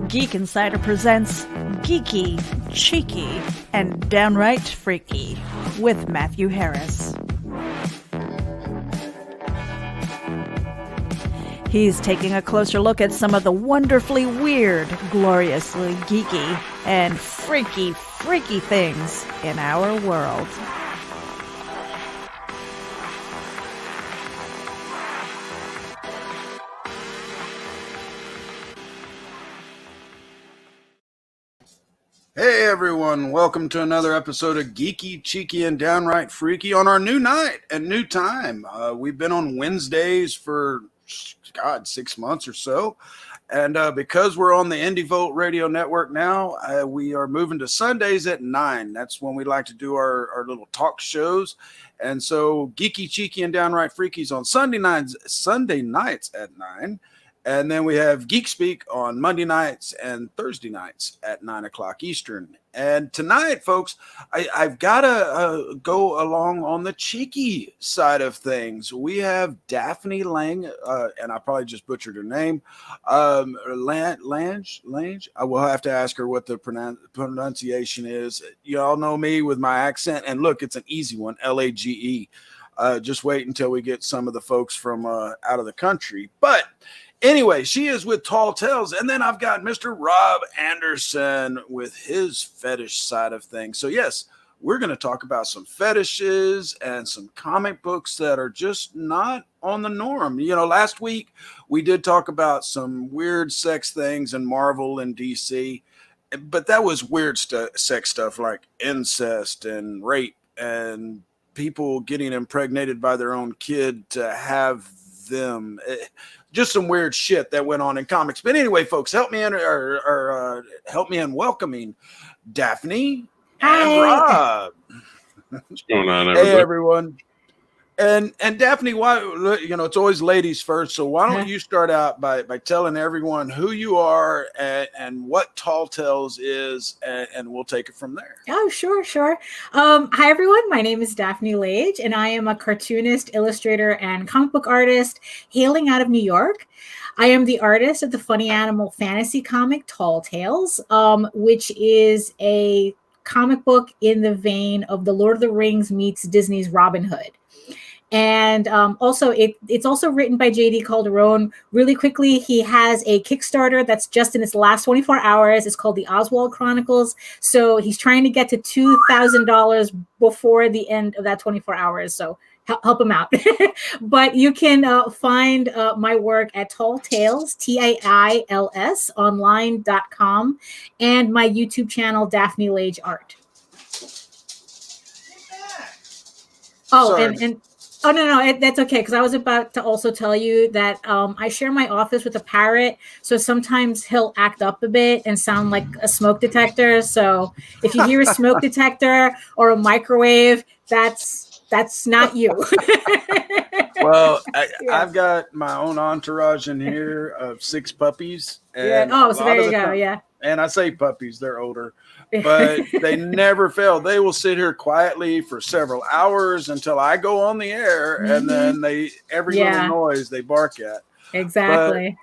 Geek Insider presents Geeky, Cheeky, and Downright Freaky with Matthew Harris. He's taking a closer look at some of the wonderfully weird, gloriously geeky, and freaky things in our world. Hey everyone, welcome to another episode of Geeky, Cheeky, and Downright Freaky on our new night and new time. We've been on Wednesdays for, 6 months or so. And because we're on the Indie Volt Radio Network now, we are moving to Sundays at 9. That's when we like to do our little talk shows. And so Geeky, Cheeky, and Downright Freaky's on Sunday nights at 9. And then we have Geek Speak on Monday nights and Thursday nights at 9 o'clock Eastern. And tonight, folks, I've got to go along on the cheeky side of things. We have Daphne Lage, and I probably just butchered her name, Lage. I will have to ask her what the pronunciation is. You all know me with my accent. And look, it's an easy one, Lage. Just wait until we get some of the folks from out of the country. But anyway, she is with Tall Tales, and then I've got Mr. Rob AnderSIN with his fetish side of things. So yes, we're going to talk about some fetishes and some comic books that are just not on the norm. You know, last week we did talk about some weird sex things in Marvel and DC, but that was weird sex stuff like incest and rape and people getting impregnated by their own kid to have them. Just some weird shit that went on in comics. But anyway, folks, help me in welcoming Daphne and Rob. What's going on, everybody? Hey, everyone. And Daphne, why, you know, it's always ladies first. So why don't you start out by telling everyone who you are and what Tall Tales is, and we'll take it from there. Oh, sure. Hi, everyone. My name is Daphne Lage, and I am a cartoonist, illustrator, and comic book artist hailing out of New York. I am the artist of the funny animal fantasy comic Tall Tales, which is a comic book in the vein of the Lord of the Rings meets Disney's Robin Hood. And also, it's also written by J.D. Calderon. Really quickly, he has a Kickstarter that's just in its last 24 hours. It's called the Oswald Chronicles. So he's trying to get to $2,000 before the end of that 24 hours. So help him out. But you can find my work at Tall Tales, TAILS, online.com, and my YouTube channel, Daphne Lage Art. Oh, sorry. Oh, no, that's okay, because I was about to also tell you that I share my office with a parrot, so sometimes he'll act up a bit and sound like a smoke detector. So if you hear a smoke detector or a microwave, that's not you. Well, I've got my own entourage in here of 6 puppies. And so there you go, yeah. And I say puppies, they're older. But they never fail. They will sit here quietly for several hours until I go on the air, and then every little noise they bark at. Exactly.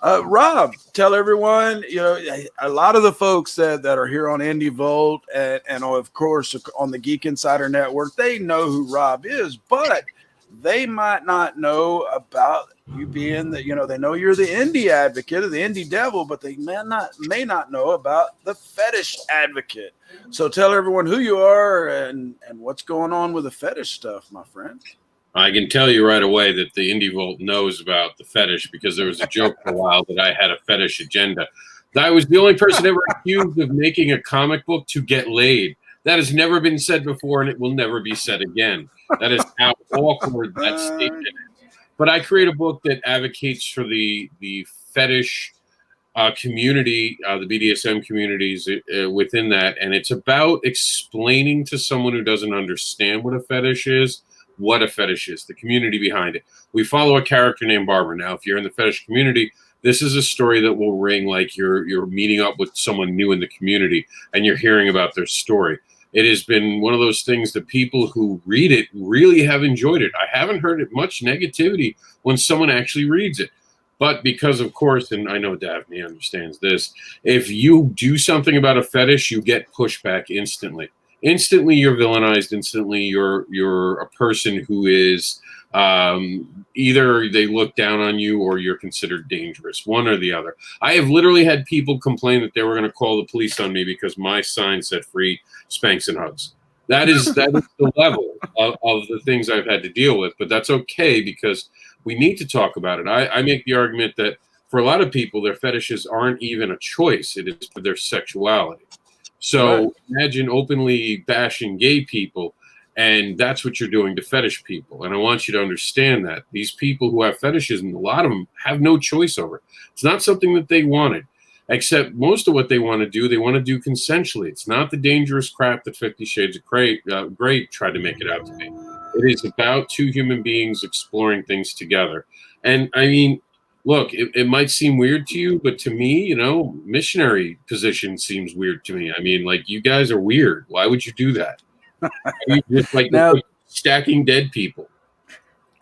But, Rob, tell everyone, you know, a lot of the folks that are here on Indie Volt and of course on the Geek Insider Network, they know who Rob is, but they might not know about you being the, you know, they know you're the indie advocate or the indie devil, but they may not know about the fetish advocate. So tell everyone who you are and what's going on with the fetish stuff, my friend. I can tell you right away that the Indie Volt knows about the fetish because there was a joke for a while that I had a fetish agenda. I was the only person ever accused of making a comic book to get laid. That has never been said before, and it will never be said again. That is how awkward that statement is. But I create a book that advocates for the fetish community, the BDSM communities within that. And it's about explaining to someone who doesn't understand what a fetish is, the community behind it. We follow a character named Barbara. Now, if you're in the fetish community, this is a story that will ring like you're meeting up with someone new in the community and you're hearing about their story. It has been one of those things that people who read it really have enjoyed it. I haven't heard much negativity when someone actually reads it. But because, of course, and I know Daphne understands this, if you do something about a fetish, you get pushback instantly. Instantly, you're villainized. Instantly, you're a person who is either they look down on you or you're considered dangerous, one or the other. I have literally had people complain that they were going to call the police on me because my sign said free spanks and hugs. That is the level of the things I've had to deal with, but that's okay because we need to talk about it. I make the argument that for a lot of people, their fetishes aren't even a choice. It is for their sexuality. So imagine openly bashing gay people, and that's what you're doing to fetish people. And I want you to understand that these people who have fetishes, and a lot of them have no choice over it. It's not something that they wanted, except most of what they want to do consensually. It's not the dangerous crap that 50 Shades of Grey tried to make it out to be. It is about two human beings exploring things together. And I mean, look, it might seem weird to you, but to me, you know, missionary position seems weird to me. I mean, like, you guys are weird. Why would you do that? Just like Now, stacking dead people.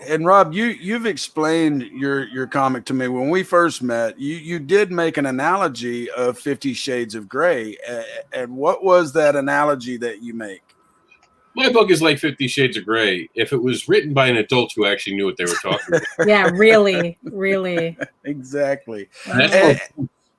And Rob, you've explained your comic to me when we first met. You did make an analogy of 50 Shades of Grey, and what was that analogy that you make? My book is like 50 Shades of Grey if it was written by an adult who actually knew what they were talking about. Yeah, really, really. Exactly.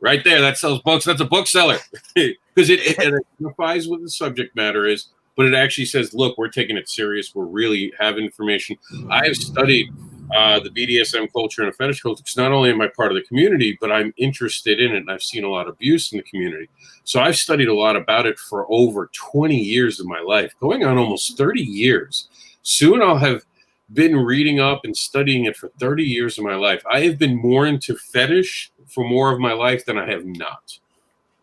Right there, that sells books. That's a bookseller because it identifies what the subject matter is. But it actually says, look, we're taking it serious. We really have information. I have studied the BDSM culture and the fetish culture because not only am I part of the community, but I'm interested in it, and I've seen a lot of abuse in the community. So I've studied a lot about it for over 20 years of my life, going on almost 30 years. Soon I'll have been reading up and studying it for 30 years of my life. I have been more into fetish for more of my life than I have not.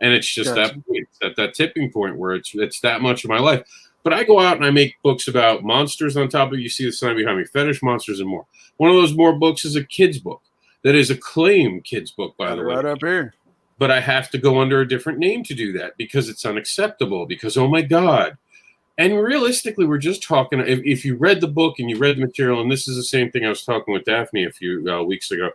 And it's just that point. It's at that tipping point where it's that much of my life. But I go out and I make books about monsters on top of it. You see the sign behind me, fetish, monsters, and more. One of those more books is a kid's book. That is a claim kid's book, by the way. Right up here. But I have to go under a different name to do that because it's unacceptable. Because, oh my God. And realistically, we're just talking, if you read the book and you read the material, and this is the same thing I was talking with Daphne a few weeks ago.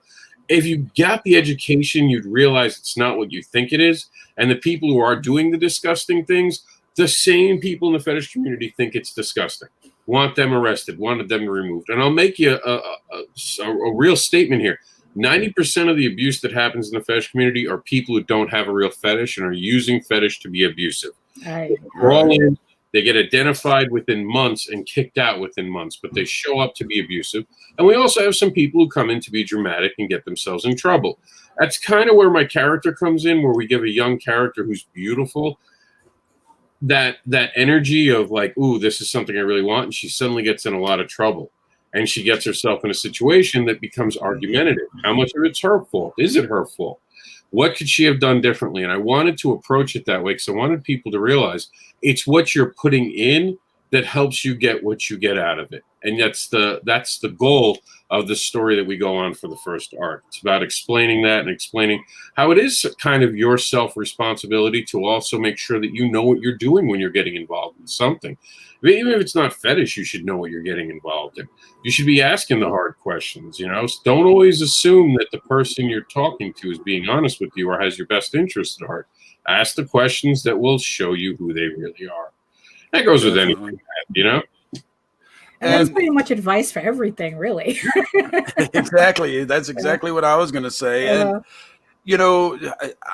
If you got the education, you'd realize it's not what you think it is. And the people who are doing the disgusting things, the same people in the fetish community think it's disgusting, want them arrested, wanted them removed. And I'll make you a real statement here. 90% of the abuse that happens in the fetish community are people who don't have a real fetish and are using fetish to be abusive. We're all in. They get identified within months and kicked out within months, but they show up to be abusive. And we also have some people who come in to be dramatic and get themselves in trouble. That's kind of where my character comes in, where we give a young character who's beautiful that energy of like, ooh, this is something I really want. And she suddenly gets in a lot of trouble. And she gets herself in a situation that becomes argumentative. How much of it's her fault? Is it her fault? What could she have done differently? And I wanted to approach it that way because I wanted people to realize it's what you're putting in that helps you get what you get out of it. And that's the goal of the story that we go on for the first arc. It's about explaining that and explaining how it is kind of your self-responsibility to also make sure that you know what you're doing when you're getting involved in something. Even if it's not fetish, you should know what you're getting involved in. You should be asking the hard questions, you know. Don't always assume that the person you're talking to is being honest with you or has your best interest at heart. Ask the questions that will show you who they really are. That goes with anything, you know. And that's pretty much advice for everything, really. Exactly. That's exactly what I was going to say. And, you know,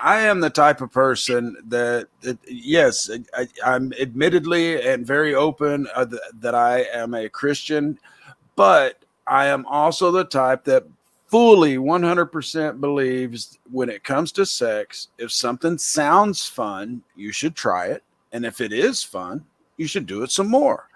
I am the type of person that yes, I'm admittedly and very open that I am a Christian, but I am also the type that fully 100% believes when it comes to sex, if something sounds fun, you should try it. And if it is fun, you should do it some more.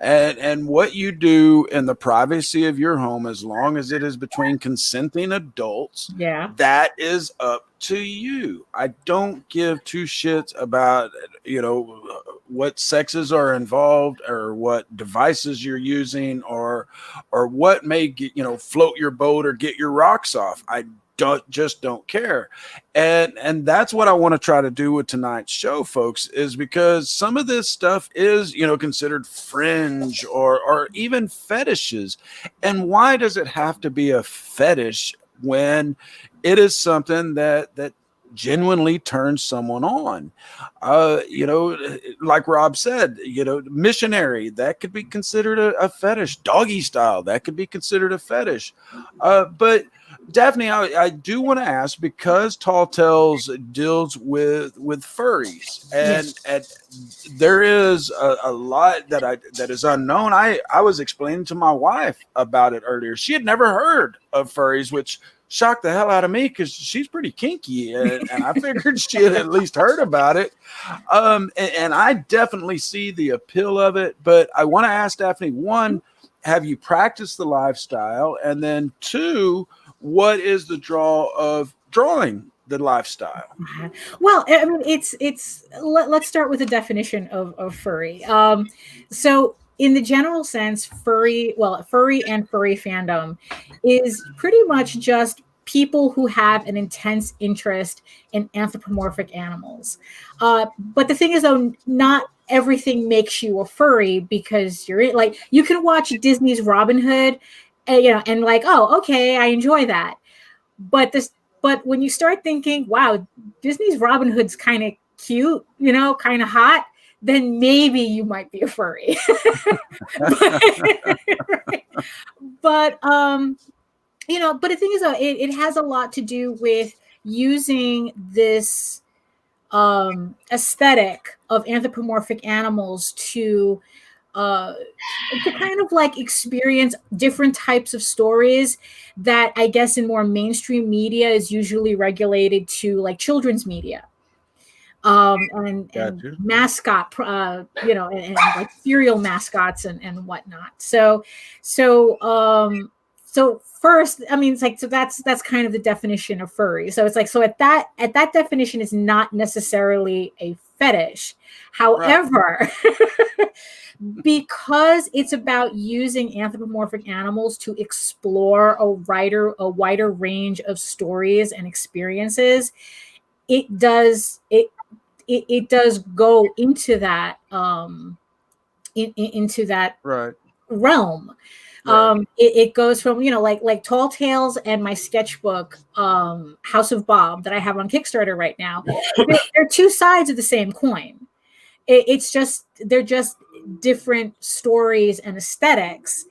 And what you do in the privacy of your home, as long as it is between consenting adults, that is up to you. I don't give two shits about, you know, what sexes are involved or what devices you're using or what may get, you know, float your boat or get your rocks off. I don't care. And that's what I want to try to do with tonight's show, folks, is because some of this stuff is, you know, considered fringe or even fetishes. And why does it have to be a fetish when it is something that genuinely turns someone on. Like Rob said, missionary, that could be considered a fetish. Doggy style, that could be considered a fetish. But Daphne, I do want to ask, because Tall Tales deals with furries, and there is a lot that is unknown. I was explaining to my wife about it earlier. She had never heard of furries, which shocked the hell out of me, because she's pretty kinky, and I figured she had at least heard about it. And I definitely see the appeal of it. But I want to ask Daphne, one, have you practiced the lifestyle? And then two, what is the draw of drawing the lifestyle? Well, I mean, let's start with the definition of furry. So in the general sense, furry and furry fandom is pretty much just people who have an intense interest in anthropomorphic animals. But the thing is, though, not everything makes you a furry, because you can watch Disney's Robin Hood, and like, oh, okay, I enjoy that. But when you start thinking, wow, Disney's Robin Hood's kind of cute, kind of hot, then maybe you might be a furry. but the thing is, though, it has a lot to do with using this aesthetic of anthropomorphic animals to kind of like experience different types of stories that I guess in more mainstream media is usually regulated to, like children's media. And mascot, and like cereal mascots and whatnot. So first, I mean, it's like, so that's kind of the definition of furry. So it's like, so at that definition is not necessarily a fetish. However, because it's about using anthropomorphic animals to explore a wider range of stories and experiences, it does go into that into that realm. Right. It goes from, like Tall Tales and my sketchbook, House of Bob, that I have on Kickstarter right now. They're two sides of the same coin. They're just different stories and aesthetics.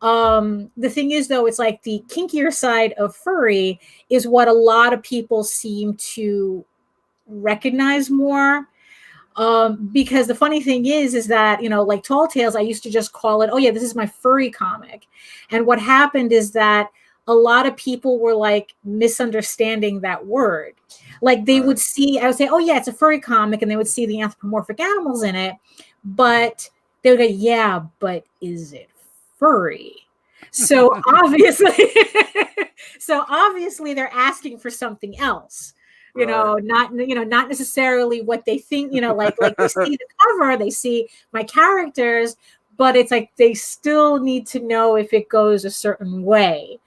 The thing is, though, it's like the kinkier side of furry is what a lot of people seem to recognize more. Because the funny thing is that, like Tall Tales, I used to just call it, oh yeah, this is my furry comic. And what happened is that a lot of people were like misunderstanding that word. Like they would see, I would say, oh yeah, it's a furry comic, and they would see the anthropomorphic animals in it, but they would go, yeah, but is it furry? So obviously they're asking for something else. Not necessarily what they think, like they see the cover, they see my characters, but it's like they still need to know if it goes a certain way,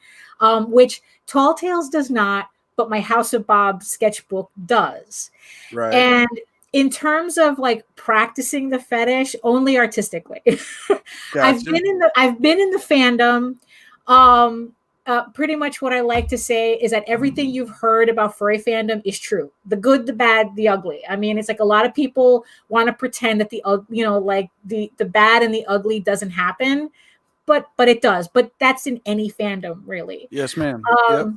which Tall Tales does not, but my House of Bob sketchbook does. Right. And in terms of like practicing the fetish, only artistically. Gotcha. I've been in the fandom. Pretty much what I like to say is that everything you've heard about furry fandom is true. The good, the bad, the ugly. I mean, it's like a lot of people want to pretend that the bad and the ugly doesn't happen, but it does. But that's in any fandom, really. Yes, ma'am. Yep.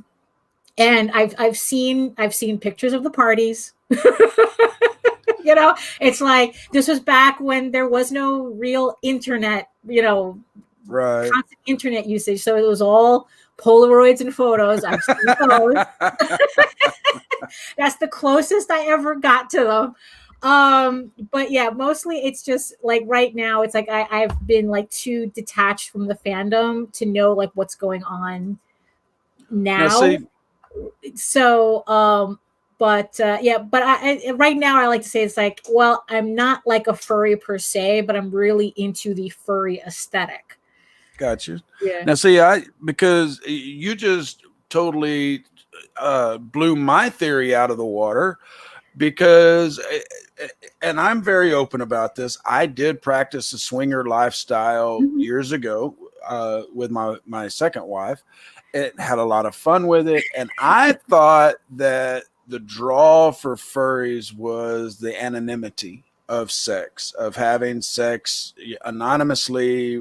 And I've seen pictures of the parties. It's like this was back when there was no real internet, constant internet usage. So it was all Polaroids and photos. I've seen those. That's the closest I ever got to them. But yeah, mostly it's just like right now, it's like I've been like too detached from the fandom to know like what's going on now. But I right now I like to say it's like, well, I'm not like a furry per se, but I'm really into the furry aesthetic. Gotcha. Yeah. Now, see, because you just totally blew my theory out of the water, because, and I'm very open about this, I did practice the swinger lifestyle years ago with my second wife, It had a lot of fun with it. And I thought that the draw for furries was the anonymity of sex, of having sex anonymously,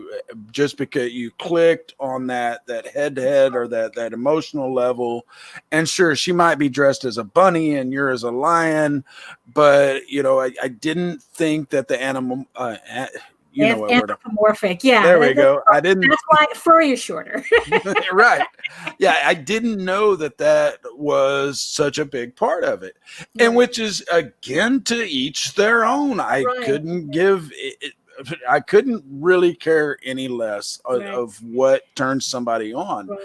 just because you clicked on that head to head or that emotional level. And sure, she might be dressed as a bunny and you're as a lion, but I didn't think that the animal anthropomorphic. Yeah, there we go. I didn't. That's why furry is shorter. Right. Yeah, I didn't know that was such a big part of it, and which is again to each their own. I couldn't give it. I couldn't really care any less of what turns somebody on. Right.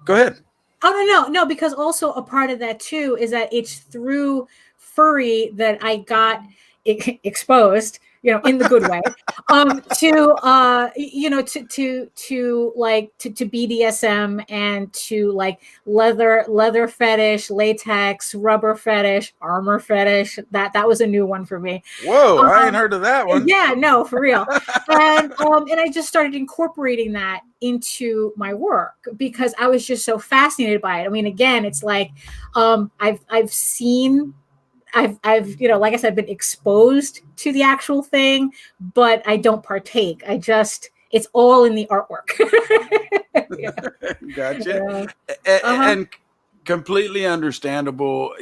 Go ahead. Oh no, because also a part of that too is that it's through furry that I got exposed, in the good way, to BDSM and to like leather fetish, latex, rubber fetish, armor fetish. That was a new one for me. Whoa, I ain't heard of that one. Yeah, no, for real. And I just started incorporating that into my work because I was just so fascinated by it. I mean, again, it's like I've seen. I've like I said, been exposed to the actual thing, but I don't partake. It's all in the artwork. Gotcha. And completely understandable.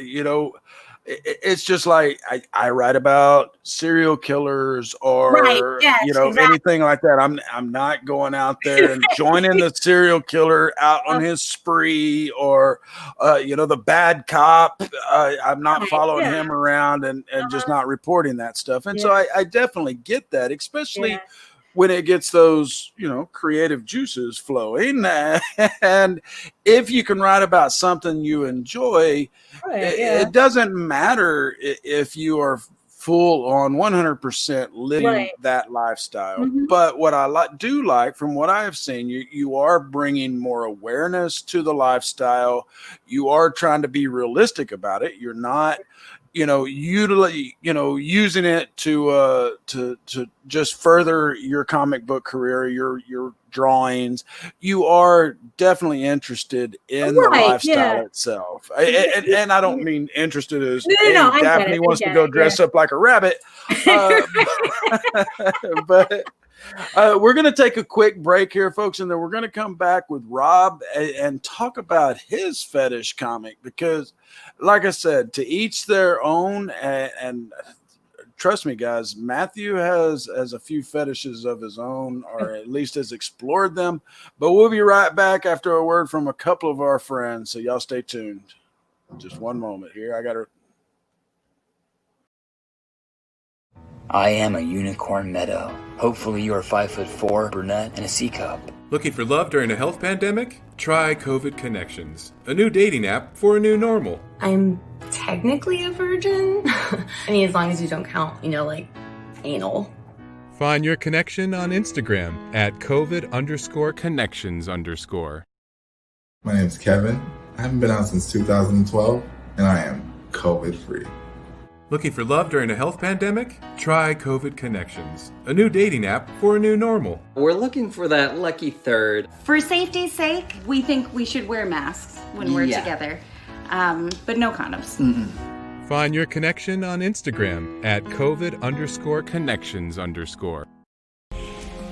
It's just like I write about serial killers or anything like that. I'm not going out there and joining the serial killer out on his spree or the bad cop. I'm not following him around and just not reporting that stuff. And so I definitely get that, especially when it gets those, creative juices flowing. And if you can write about something you enjoy, it doesn't matter if you are full on 100% living that lifestyle. Mm-hmm. But what I do like, from what I have seen, you are bringing more awareness to the lifestyle. You are trying to be realistic about it. You're not using it to just further your comic book career, your drawings. You are definitely interested in the lifestyle itself. And I don't mean interested as Daphne wants to go dress up like a rabbit. But we're going to take a quick break here, folks, and then we're going to come back with Rob and talk about his fetish comic, because like I said, to each their own, and trust me, guys, Matthew has a few fetishes of his own, or at least has explored them. But we'll be right back after a word from a couple of our friends, so y'all stay tuned. Just one moment here. I am a unicorn meadow. Hopefully you're 5'4", brunette, and a C cup. Looking for love during a health pandemic? Try COVID Connections, a new dating app for a new normal. I'm technically a virgin. I mean, as long as you don't count, like anal. Find your connection on Instagram at COVID_connections_. My name's Kevin. I haven't been out since 2012, and I am COVID free. Looking for love during a health pandemic? Try COVID Connections, a new dating app for a new normal. We're looking for that lucky third. For safety's sake, we think we should wear masks when we're together, but no condoms. Mm-mm. Find your connection on Instagram at COVID_connections_.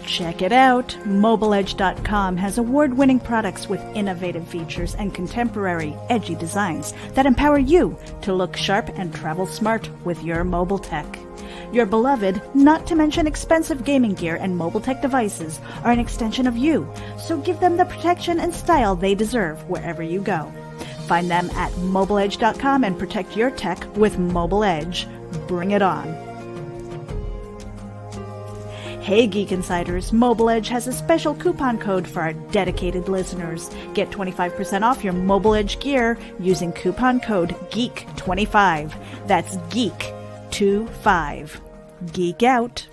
Check it out. MobileEdge.com has award-winning products with innovative features and contemporary, edgy designs that empower you to look sharp and travel smart with your mobile tech. Your beloved, not to mention expensive gaming gear and mobile tech devices are an extension of you, so give them the protection and style they deserve wherever you go. Find them at MobileEdge.com and protect your tech with Mobile Edge. Bring it on. Hey Geek Insiders, Mobile Edge has a special coupon code for our dedicated listeners. Get 25% off your Mobile Edge gear using coupon code GEEK25. That's GEEK25. Geek out.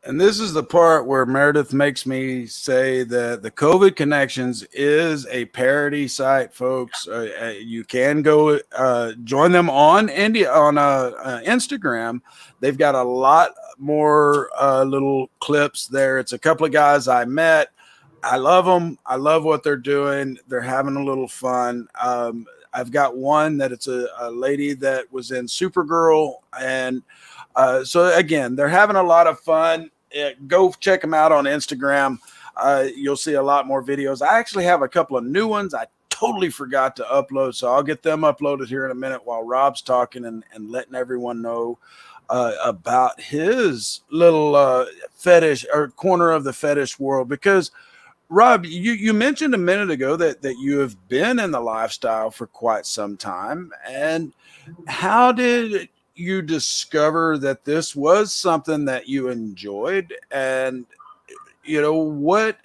And this is the part where Meredith makes me say that the COVID Connections is a parody site, folks. You can go join them on Instagram. They've got a lot more little clips there. It's a couple of guys I met. I love them. I love what they're doing. They're having a little fun. I've got one that it's a lady that was in Supergirl. And so, again, they're having a lot of fun. Go check them out on Instagram. You'll see a lot more videos. I actually have a couple of new ones I totally forgot to upload, so I'll get them uploaded here in a minute while Rob's talking and letting everyone know about his little fetish or corner of the fetish world. Because Rob, you mentioned a minute ago that you have been in the lifestyle for quite some time. And how did you discover that this was something that you enjoyed? And what,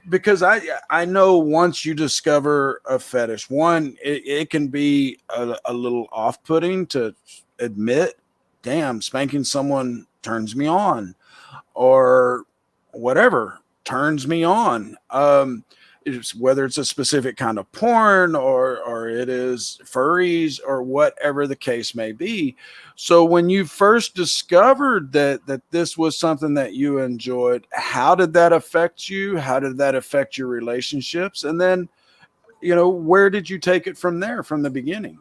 because I know once you discover a fetish, one, it can be a little off-putting to admit, damn, spanking someone turns me on, or whatever turns me on. Whether it's a specific kind of porn or it is furries or whatever the case may be. So when you first discovered that this was something that you enjoyed, how did that affect you? How did that affect your relationships? And then, where did you take it from there, from the beginning?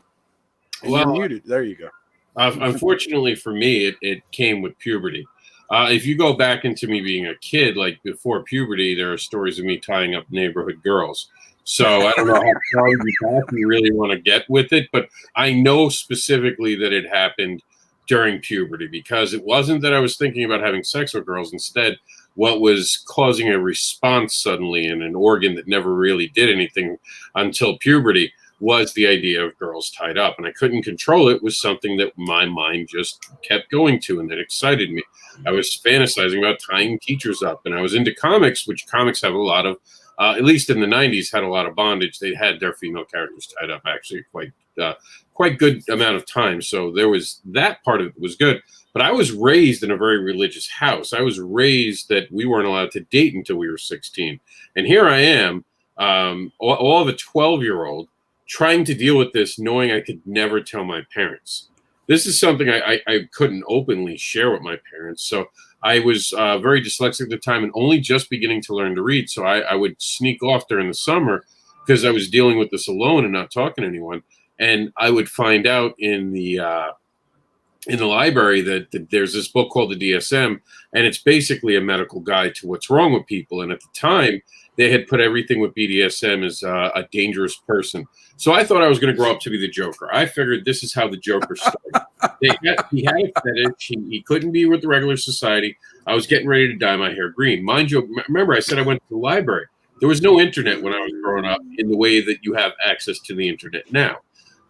And you're muted. There you go. Unfortunately for me, it came with puberty. If you go back into me being a kid, like before puberty, there are stories of me tying up neighborhood girls. So I don't know how far you really want to get with it, but I know specifically that it happened during puberty, because it wasn't that I was thinking about having sex with girls. Instead, what was causing a response suddenly in an organ that never really did anything until puberty was the idea of girls tied up, and I couldn't control it. Was something that my mind just kept going to, and that excited me. I was fantasizing about tying teachers up, and I was into comics, which comics have a lot of, at least in the 90s, had a lot of bondage. They had their female characters tied up actually quite good amount of time. So there was that part of it was good. But I was raised in a very religious house. I was raised that we weren't allowed to date until we were 16. And here I am, all of a 12-year-old, trying to deal with this, knowing I could never tell my parents. This is something I couldn't openly share with my parents. So I was very dyslexic at the time and only just beginning to learn to read. So I would sneak off during the summer because I was dealing with this alone and not talking to anyone. And I would find out in the library that there's this book called the DSM, and it's basically a medical guide to what's wrong with people. And at the time, they had put everything with BDSM as a dangerous person. So I thought I was going to grow up to be the Joker. I figured this is how the Joker started. He had a fetish. He couldn't be with the regular society. I was getting ready to dye my hair green. Mind you, remember I said I went to the library. There was no internet when I was growing up in the way that you have access to the internet now.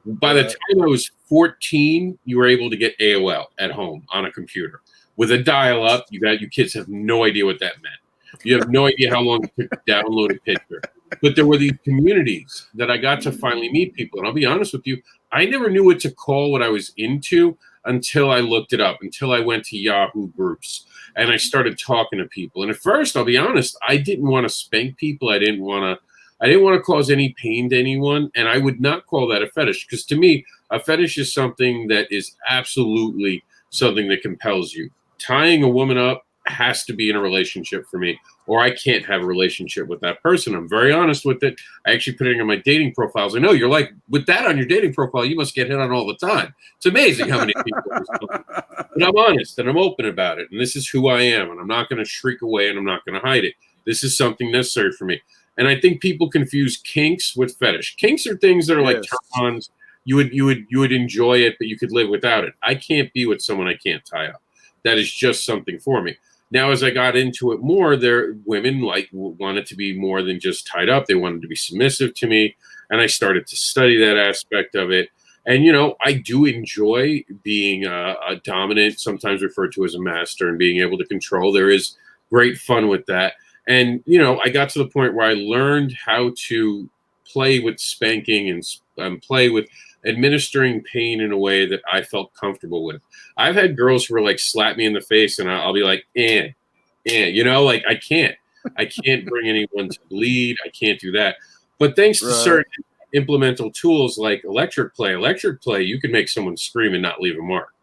By the time I was 14, you were able to get AOL at home on a computer. With a dial-up, you kids have no idea what that meant. You have no idea how long it took to download a picture. But there were these communities that I got to finally meet people. And I'll be honest with you, I never knew what to call what I was into until I looked it up, until I went to Yahoo groups and I started talking to people. And at first, I'll be honest, I didn't want to spank people. I didn't want to cause any pain to anyone. And I would not call that a fetish, because to me, a fetish is something that is absolutely something that compels you. Tying a woman up has to be in a relationship for me, or I can't have a relationship with that person. I'm very honest with it. I actually put it on my dating profiles. I know you're like, with that on your dating profile, you must get hit on all the time. It's amazing how many people. But I'm honest and I'm open about it. And this is who I am. And I'm not going to shriek away and I'm not going to hide it. This is something necessary for me. And I think people confuse kinks with fetish. Kinks are things that are like turn-ons. You would enjoy it, but you could live without it. I can't be with someone I can't tie up. That is just something for me. Now, as I got into it more, women wanted to be more than just tied up. They wanted to be submissive to me, and I started to study that aspect of it. And I do enjoy being a dominant, sometimes referred to as a master, and being able to control. There is great fun with that. And I got to the point where I learned how to play with spanking and play with administering pain in a way that I felt comfortable with. I've had girls who were like slap me in the face and I'll be like, can't, you know, like I can't bring anyone to bleed. I can't do that. But thanks to certain implemental tools like electric play, you can make someone scream and not leave a mark.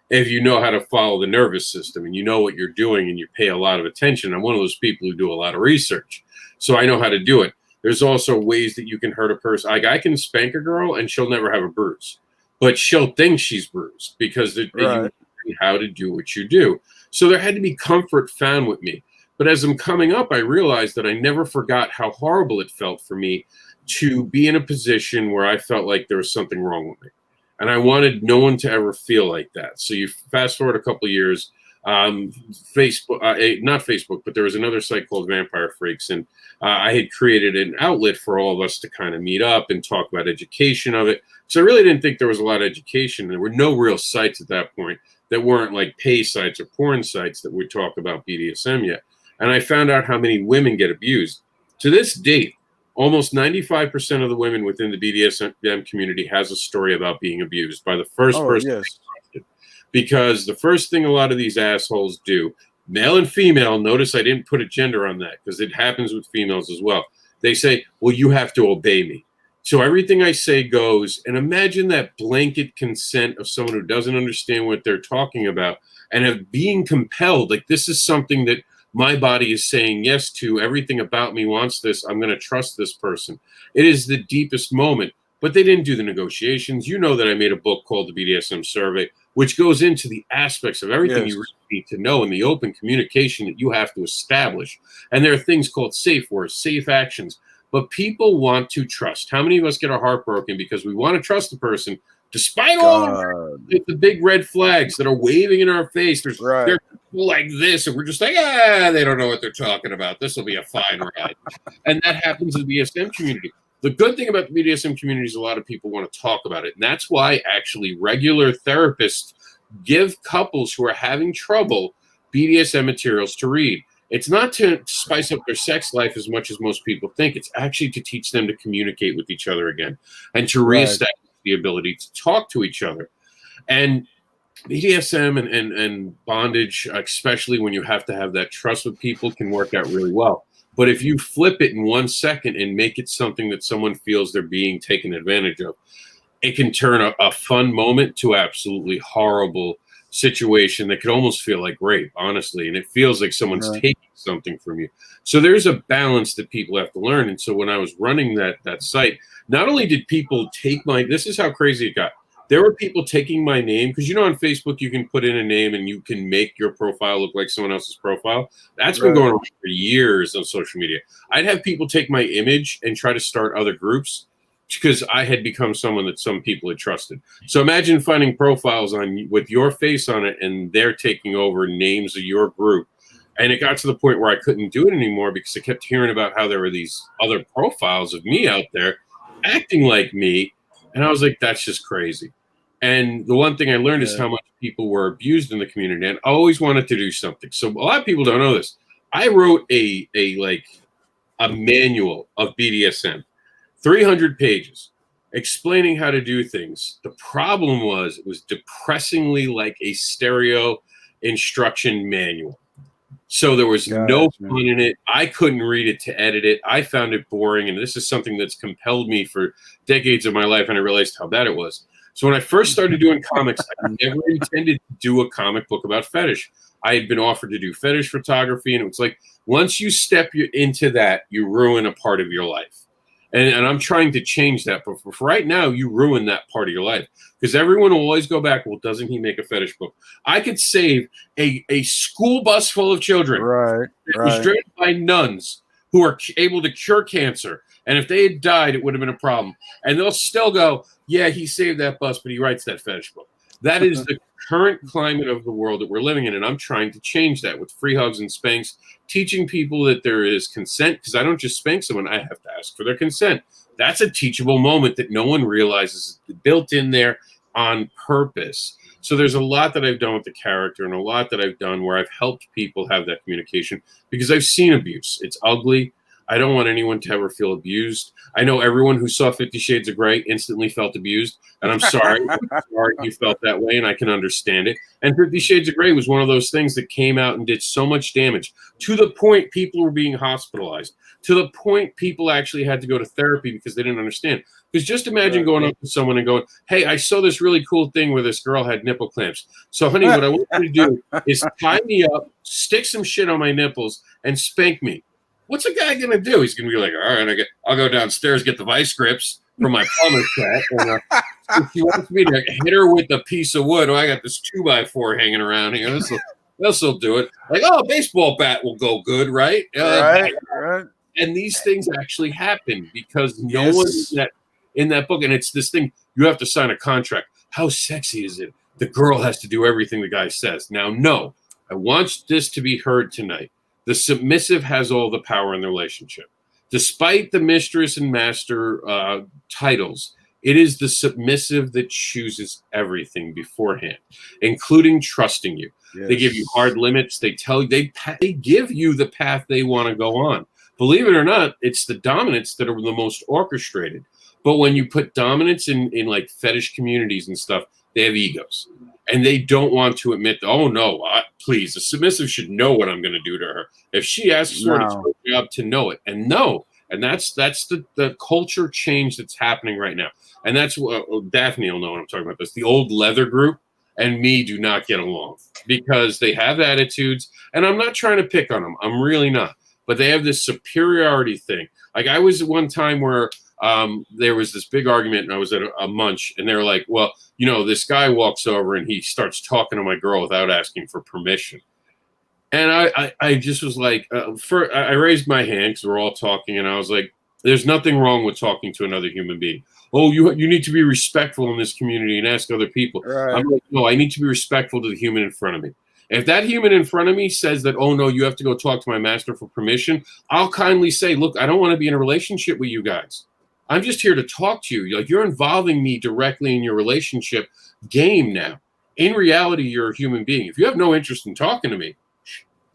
If you know how to follow the nervous system and you know what you're doing and you pay a lot of attention. I'm one of those people who do a lot of research, so I know how to do it. There's also ways that you can hurt a person. Like I can spank a girl and she'll never have a bruise, but she'll think she's bruised because you know how to do what you do. So there had to be comfort found with me. But as I'm coming up, I realized that I never forgot how horrible it felt for me to be in a position where I felt like there was something wrong with me. And I wanted no one to ever feel like that. So you fast forward a couple of years, Facebook, not Facebook, but there was another site called Vampire Freaks. And I had created an outlet for all of us to kind of meet up and talk about education of it. So I really didn't think there was a lot of education. There were no real sites at that point that weren't like pay sites or porn sites that would talk about BDSM yet. And I found out how many women get abused. To this date, almost 95% of the women within the BDSM community has a story about being abused by the first person. Yes. Because the first thing a lot of these assholes do, male and female, notice I didn't put a gender on that because it happens with females as well. They say, well, you have to obey me. So everything I say goes. And imagine that blanket consent of someone who doesn't understand what they're talking about and of being compelled. Like this is something that my body is saying yes to. Everything about me wants this. I'm going to trust this person. It is the deepest moment. But they didn't do the negotiations. You know that I made a book called The BDSM Survey, which goes into the aspects of everything you really need to know in the open communication that you have to establish. And there are things called safe words, safe actions. But people want to trust. How many of us get our heart broken because we want to trust the person, despite all the big red flags that are waving in our face? They're like this, and we're just like, they don't know what they're talking about. This will be a fine ride. And that happens in the BDSM community. The good thing about the BDSM community is a lot of people want to talk about it. And that's why actually regular therapists give couples who are having trouble BDSM materials to read. It's not to spice up their sex life as much as most people think. It's actually to teach them to communicate with each other again and to reestablish the ability to talk to each other. And BDSM and bondage, especially when you have to have that trust with people, can work out really well. But if you flip it in 1 second and make it something that someone feels they're being taken advantage of, it can turn a fun moment to absolutely horrible situation that could almost feel like rape, honestly. And it feels like someone's taking something from you. So there's a balance that people have to learn. And so when I was running that site, not only did people take this is how crazy it got. There were people taking my name, because you know on Facebook you can put in a name and you can make your profile look like someone else's profile. That's been going on for years on social media. I'd have people take my image and try to start other groups because I had become someone that some people had trusted. So imagine finding profiles with your face on it and they're taking over names of your group. And it got to the point where I couldn't do it anymore because I kept hearing about how there were these other profiles of me out there acting like me. And I was like, that's just crazy. And the one thing I learned is how much people were abused in the community, and I always wanted to do something. So a lot of people don't know this. I wrote a manual of BDSM, 300 pages, explaining how to do things. The problem was it was depressingly like a stereo instruction manual. So there was no fun in it. I couldn't read it to edit it. I found it boring, and this is something that's compelled me for decades of my life, and I realized how bad it was. So when I first started doing comics, I never intended to do a comic book about fetish. I had been offered to do fetish photography, and it was like, once you step into that, you ruin a part of your life. And I'm trying to change that. But for right now, you ruin that part of your life. Because everyone will always go back, well, doesn't he make a fetish book? I could save a school bus full of children that was driven by nuns who are able to cure cancer. And if they had died, it would have been a problem. And they'll still go, yeah, he saved that bus, but he writes that fetish book. That is the current climate of the world that we're living in. And I'm trying to change that with free hugs and spanks, teaching people that there is consent, because I don't just spank someone, I have to ask for their consent. That's a teachable moment that no one realizes is built in there on purpose. So there's a lot that I've done with the character and a lot that I've done where I've helped people have that communication because I've seen abuse. It's ugly. I don't want anyone to ever feel abused. I know everyone who saw 50 Shades of Grey instantly felt abused, and I'm sorry. I'm sorry you felt that way, and I can understand it. And 50 Shades of Grey was one of those things that came out and did so much damage, to the point people were being hospitalized, to the point people actually had to go to therapy because they didn't understand. Because just imagine going up to someone and going, hey, I saw this really cool thing where this girl had nipple clamps. So, honey, what I want you to do is tie me up, stick some shit on my nipples, and spank me. What's a guy going to do? He's going to be like, all right, I'll go downstairs, get the vice grips from my plumber set. And if she wants me to hit her with a piece of wood, I got this 2x4 hanging around here. This will do it. Like, oh, a baseball bat will go good, right? Right. And these things actually happen because no one in that book, and it's this thing, you have to sign a contract. How sexy is it? The girl has to do everything the guy says. Now, no, I want this to be heard tonight. The submissive has all the power in the relationship. Despite the mistress and master titles, it is the submissive that chooses everything beforehand, including trusting you. Yes. They give you hard limits. They tell you, they give you the path they want to go on. Believe it or not, it's the dominants that are the most orchestrated. But when you put dominance in like fetish communities and stuff, they have egos. And they don't want to admit, oh, no, please, the submissive should know what I'm going to do to her. If she asks for it, it's her job to know it. And no. And that's the culture change that's happening right now. And that's what Daphne will know when I'm talking about this. The old leather group and me do not get along because they have attitudes. And I'm not trying to pick on them. I'm really not. But they have this superiority thing. Like I was at one time where there was this big argument and I was at a munch and they were like, well, you know, this guy walks over and he starts talking to my girl without asking for permission. And I just was like, I raised my hand because we're all talking and I was like, there's nothing wrong with talking to another human being. Oh, you need to be respectful in this community and ask other people. Right. I'm like, no, I need to be respectful to the human in front of me. If that human in front of me says that, oh, no, you have to go talk to my master for permission, I'll kindly say, look, I don't want to be in a relationship with you guys. I'm just here to talk to you. Like, you're involving me directly in your relationship game now. In reality, you're a human being. If you have no interest in talking to me,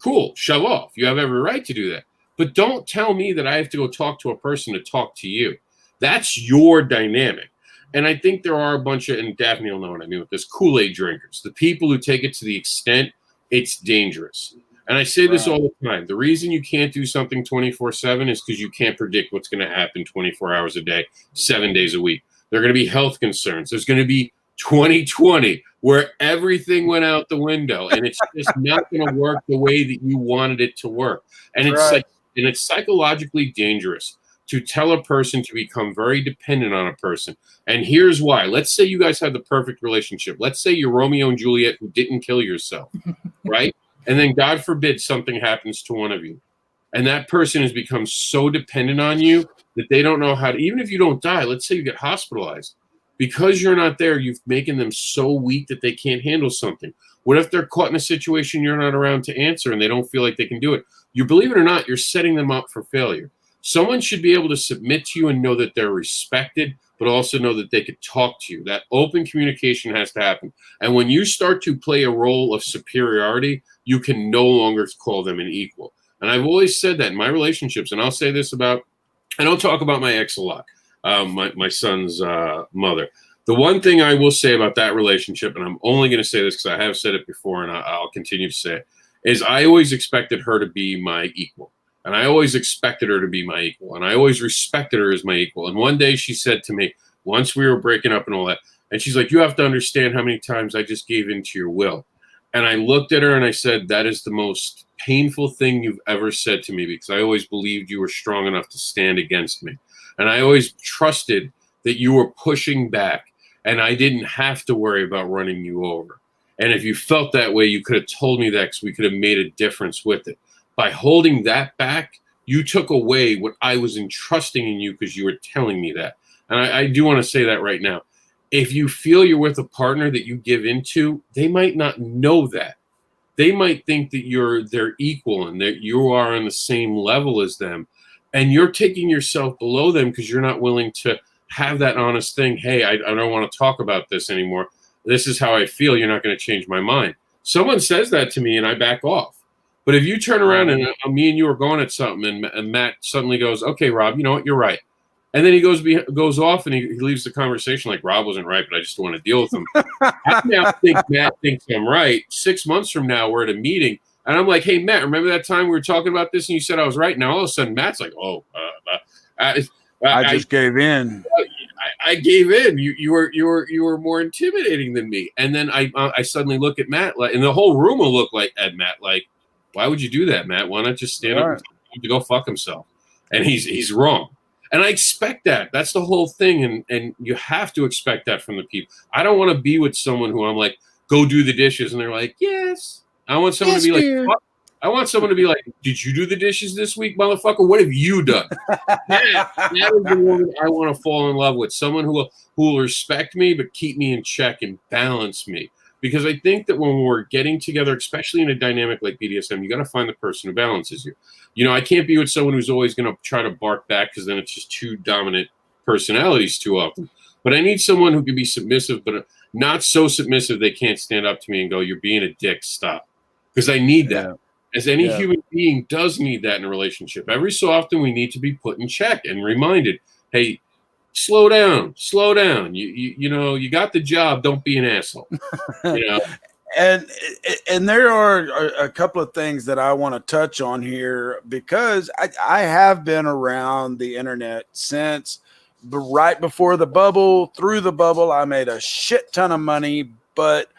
cool, shove off. You have every right to do that. But don't tell me that I have to go talk to a person to talk to you. That's your dynamic. And I think there are a bunch of, and Daphne will know what I mean with this, Kool-Aid drinkers, the people who take it to the extent it's dangerous. And I say this all the time. The reason you can't do something 24/7 is because you can't predict what's going to happen 24 hours a day, 7 days a week. There are going to be health concerns. There's going to be 2020 where everything went out the window and it's just not going to work the way that you wanted it to work. And it's psychologically dangerous to tell a person to become very dependent on a person. And here's why. Let's say you guys had the perfect relationship. Let's say you're Romeo and Juliet who didn't kill yourself, right? And then God forbid something happens to one of you. And that person has become so dependent on you that they don't know how to, even if you don't die, let's say you get hospitalized. Because you're not there, you've making them so weak that they can't handle something. What if they're caught in a situation you're not around to answer and they don't feel like they can do it? You believe it or not, you're setting them up for failure. Someone should be able to submit to you and know that they're respected, but also know that they could talk to you. That open communication has to happen. And when you start to play a role of superiority, you can no longer call them an equal. And I've always said that in my relationships, and I'll say this about, I don't talk about my ex a lot, my son's mother. The one thing I will say about that relationship, and I'm only going to say this because I have said it before and I'll continue to say it, is I always expected her to be my equal. And I always expected her to be my equal. And I always respected her as my equal. And one day she said to me, once we were breaking up and all that, and she's like, you have to understand how many times I just gave in to your will. And I looked at her and I said, that is the most painful thing you've ever said to me because I always believed you were strong enough to stand against me. And I always trusted that you were pushing back and I didn't have to worry about running you over. And if you felt that way, you could have told me that because we could have made a difference with it. By holding that back, you took away what I was entrusting in you because you were telling me that. And I do want to say that right now. If you feel you're with a partner that you give into, they might not know that. They might think that you're their equal and that you are on the same level as them. And you're taking yourself below them because you're not willing to have that honest thing. Hey, I don't want to talk about this anymore. This is how I feel. You're not going to change my mind. Someone says that to me and I back off. But if you turn around and me and you are going at something, and Matt suddenly goes, "Okay, Rob, you know what? You're right," and then he goes off and he leaves the conversation like Rob wasn't right, but I just don't want to deal with him. I now think Matt thinks I'm right. 6 months from now, we're at a meeting, and I'm like, "Hey, Matt, remember that time we were talking about this and you said I was right?" Now all of a sudden, Matt's like, "Oh, I just gave in." I gave in. You were more intimidating than me. And then I suddenly look at Matt, and the whole room will look at Matt like, why would you do that, Matt? Why not just stand up and tell him to go fuck himself? And he's wrong. And I expect that. That's the whole thing. And you have to expect that from the people. I don't want to be with someone who I'm like, go do the dishes, and they're like, yes. I want someone to be like, fuck. I want someone to be like, did you do the dishes this week, motherfucker? What have you done? That is the woman I want to fall in love with. Someone who will respect me but keep me in check and balance me. Because I think that when we're getting together, especially in a dynamic like BDSM, you got to find the person who balances you. You know, I can't be with someone who's always going to try to bark back because then it's just two dominant personalities too often. But I need someone who can be submissive, but not so submissive they can't stand up to me and go, you're being a dick, stop. Because I need that. As any human being does need that in a relationship. Every so often we need to be put in check and reminded, hey, slow down. You know, you got the job. Don't be an asshole. You know? And there are a couple of things that I want to touch on here because I have been around the internet since right before the bubble, through the bubble. I made a shit ton of money, but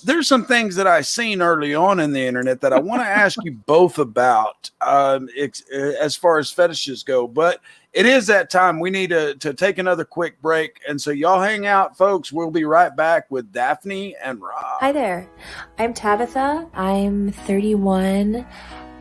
there's some things that I seen early on in the internet that I want to ask you both about as far as fetishes go. But it is that time. We need to take another quick break. And so y'all hang out, folks. We'll be right back with Daphne and Rob. Hi there. I'm Tabitha. I'm 31.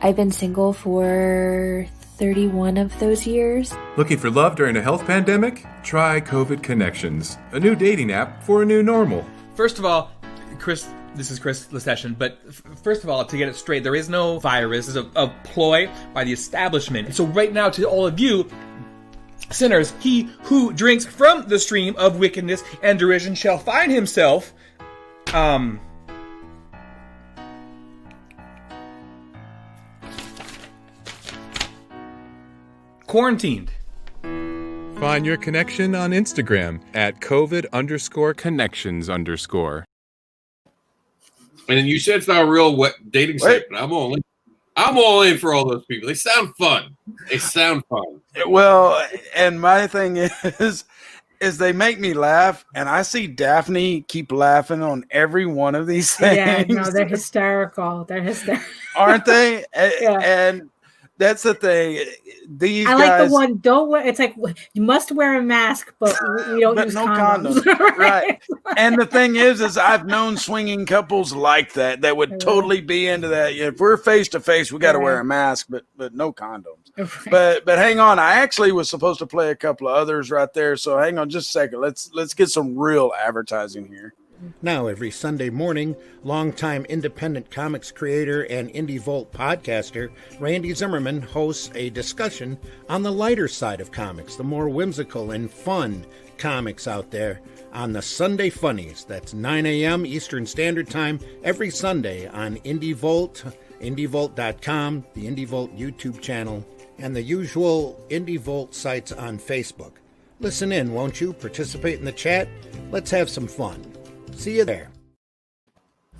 I've been single for 31 of those years. Looking for love during a health pandemic? Try COVID Connections, a new dating app for a new normal. First of all, Chris, this is Chris Lesession, but first of all, to get it straight, there is no virus. It's a ploy by the establishment. So right now, to all of you sinners, he who drinks from the stream of wickedness and derision shall find himself, quarantined. Find your connection on Instagram at COVID_connections_. And you said it's not a real dating site, but I'm all in for all those people. They sound fun. Well, and my thing is they make me laugh, and I see Daphne keep laughing on every one of these things. Yeah, no, they're hysterical. Aren't they? Yeah. And that's the thing. These I like guys, the one, don't wear, it's like, you must wear a mask, but we don't use no condoms. Right. And the thing is I've known swinging couples like that would totally be into that. If we're face to face, we got to wear a mask, but no condoms. But hang on, I actually was supposed to play a couple of others right there. So hang on just a second. Let's get some real advertising here. Now, every Sunday morning, longtime independent comics creator and Indie Volt podcaster Randy Zimmerman hosts a discussion on the lighter side of comics, the more whimsical and fun comics out there on the Sunday Funnies. That's 9 a.m. Eastern Standard Time every Sunday on Indie Volt, indievolt.com, the Indie Volt YouTube channel, and the usual Indie Volt sites on Facebook. Listen in, won't you? Participate in the chat. Let's have some fun. See you there.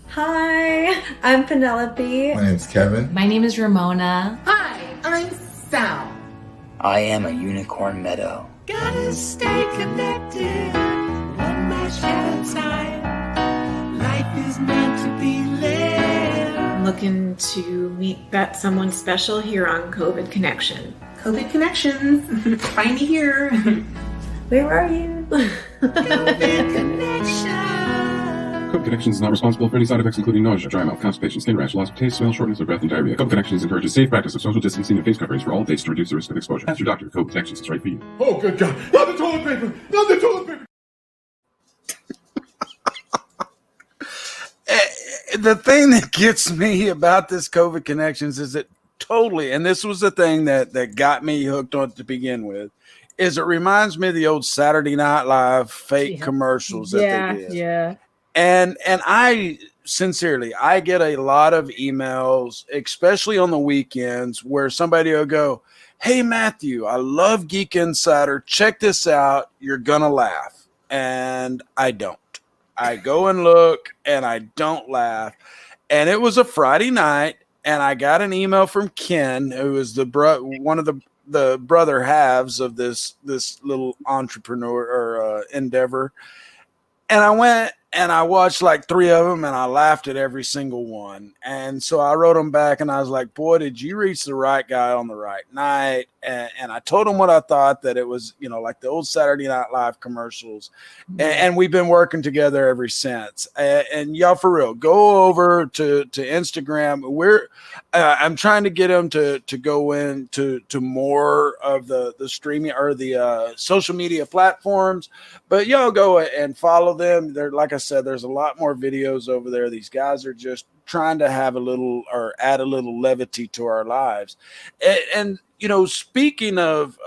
Hi, I'm Penelope. My name's Kevin. My name is Ramona. Hi, I'm Sal. I am a unicorn meadow. Gotta stay connected. One match at a time. Life is meant to be lived. I'm looking to meet someone special here on COVID Connection. COVID Connections. Find me here. Where are you? COVID Connection. COVID Connections is not responsible for any side effects, including nausea, dry mouth, constipation, skin rash, loss of taste, smell, shortness of breath, and diarrhea. COVID Connections encourages safe practice of social distancing and face coverings for all dates to reduce the risk of exposure. Ask your doctor if COVID Connections is right for you. Oh, good God. Not the toilet paper! Not the toilet paper! The thing that gets me about this COVID Connections is that totally, and this was the thing that got me hooked on to begin with, is it reminds me of the old Saturday Night Live fake commercials that they did. Yeah. And I sincerely, I get a lot of emails, especially on the weekends, where somebody will go, "Hey, Matthew, I love Geek Insider. Check this out. You're going to laugh." And I don't. I go and look and I don't laugh. And it was a Friday night, and I got an email from Ken, who is one of the brother halves of this little entrepreneur or endeavor. And I went and I watched like 3 of them, and I laughed at every single one. And so I wrote them back, and I was like, "Boy, did you reach the right guy on the right night?" And I told him what I thought, that it was, like the old Saturday Night Live commercials. And we've been working together ever since. And y'all, for real, go over to Instagram. I'm trying to get him to go into more of the streaming or the social media platforms. But y'all go and follow them. They're, like I said, there's a lot more videos over there. These guys are just trying to have a little or add a little levity to our lives. And speaking of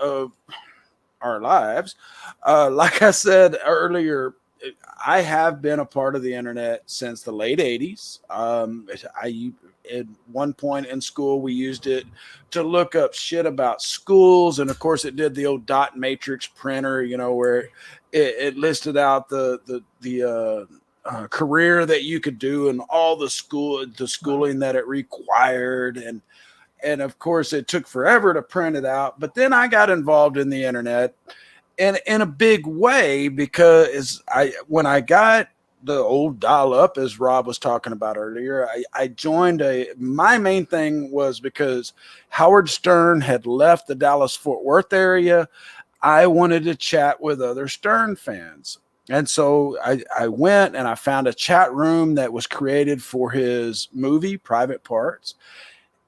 our lives, like I said earlier, I have been a part of the internet since the late 80s. At one point in school, we used it to look up shit about schools. And of course, it did the old dot matrix printer, where it listed out the career that you could do and all the schooling that it required. And of course, it took forever to print it out. But then I got involved in the internet in a big way, because when I got the old dial-up, as Rob was talking about earlier, I joined my main thing was because Howard Stern had left the Dallas-Fort Worth area. I wanted to chat with other Stern fans. And so I went and I found a chat room that was created for his movie, Private Parts.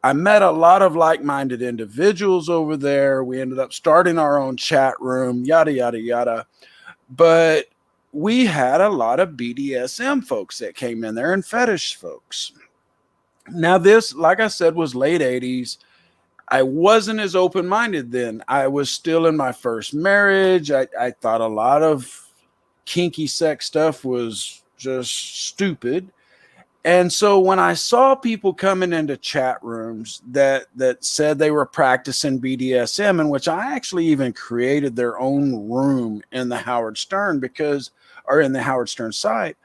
I met a lot of like-minded individuals over there. We ended up starting our own chat room, yada, yada, yada. But we had a lot of BDSM folks that came in there and fetish folks. Now this, like I said, was late 80s. I wasn't as open-minded then. I was still in my first marriage. I thought a lot of kinky sex stuff was just stupid. And so when I saw people coming into chat rooms that said they were practicing BDSM, in which I actually even created their own room in the Howard Stern in the Howard Stern site,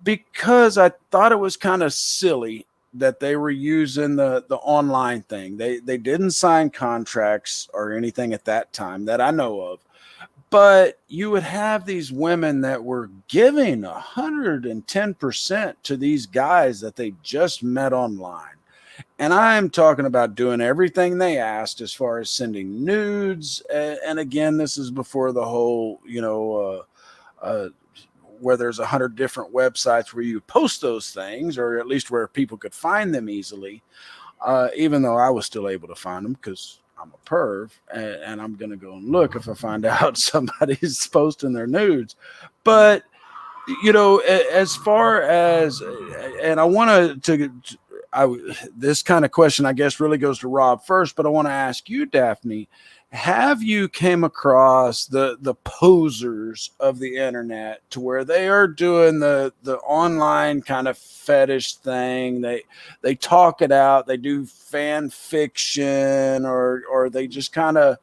because I thought it was kind of silly that they were using the online thing. They didn't sign contracts or anything at that time that I know of. But you would have these women that were giving 110% to these guys that they just met online. And I'm talking about doing everything they asked as far as sending nudes. And again, this is before the whole, where there's 100 different websites where you post those things, or at least where people could find them easily. Even though I was still able to find them because I'm a perv, and I'm going to go and look if I find out somebody's posting their nudes. But, as far as, and I want this kind of question, I guess, really goes to Rob first, but I want to ask you, Daphne, have you came across the posers of the internet to where they are doing the online kind of fetish thing? They talk it out, they do fan fiction, or they just kind of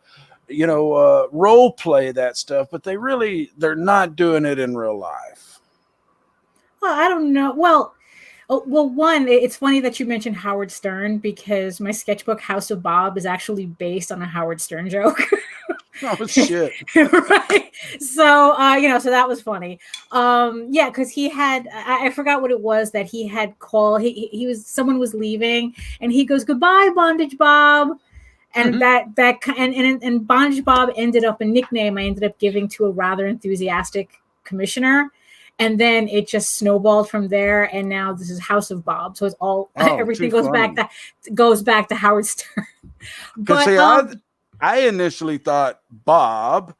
role play that stuff, but they're not doing it in real life. Well, I don't know. Well, one, it's funny that you mentioned Howard Stern, because my sketchbook House of Bob is actually based on a Howard Stern joke. Oh shit! Right. So so that was funny. Yeah, because he had I forgot what it was that he had called. Someone was leaving, and he goes, "Goodbye, Bondage Bob." And and Bondage Bob ended up a nickname I ended up giving to a rather enthusiastic commissioner. And then it just snowballed from there, and now this is House of Bob. So it's all everything goes back to Howard Stern. But I initially thought Bob,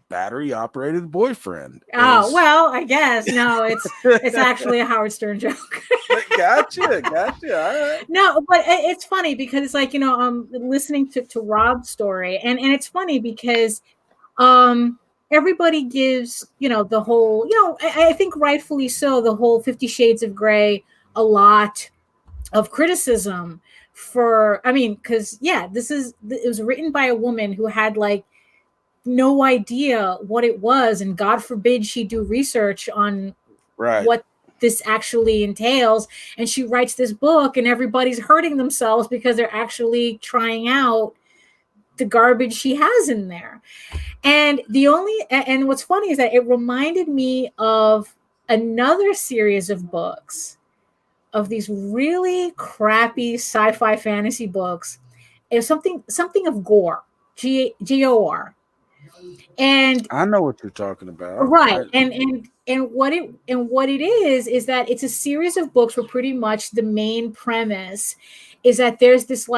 battery operated boyfriend. Oh well, I guess no, it's actually a Howard Stern joke. Gotcha. All right. No, but it's funny because it's like listening to Rob's story, and it's funny because everybody gives, the whole, I think rightfully so, the whole 50 Shades of Grey a lot of criticism for, I mean, because it was written by a woman who had like no idea what it was, and God forbid she do research on what this actually entails, and she writes this book and everybody's hurting themselves because they're actually trying out the garbage she has in there. And what's funny is that it reminded me of another series of books, of these really crappy sci-fi fantasy books. It was something of gore, GOR. And I know what you're talking about. Right. And what it is that it's a series of books where pretty much the main premise is that there's this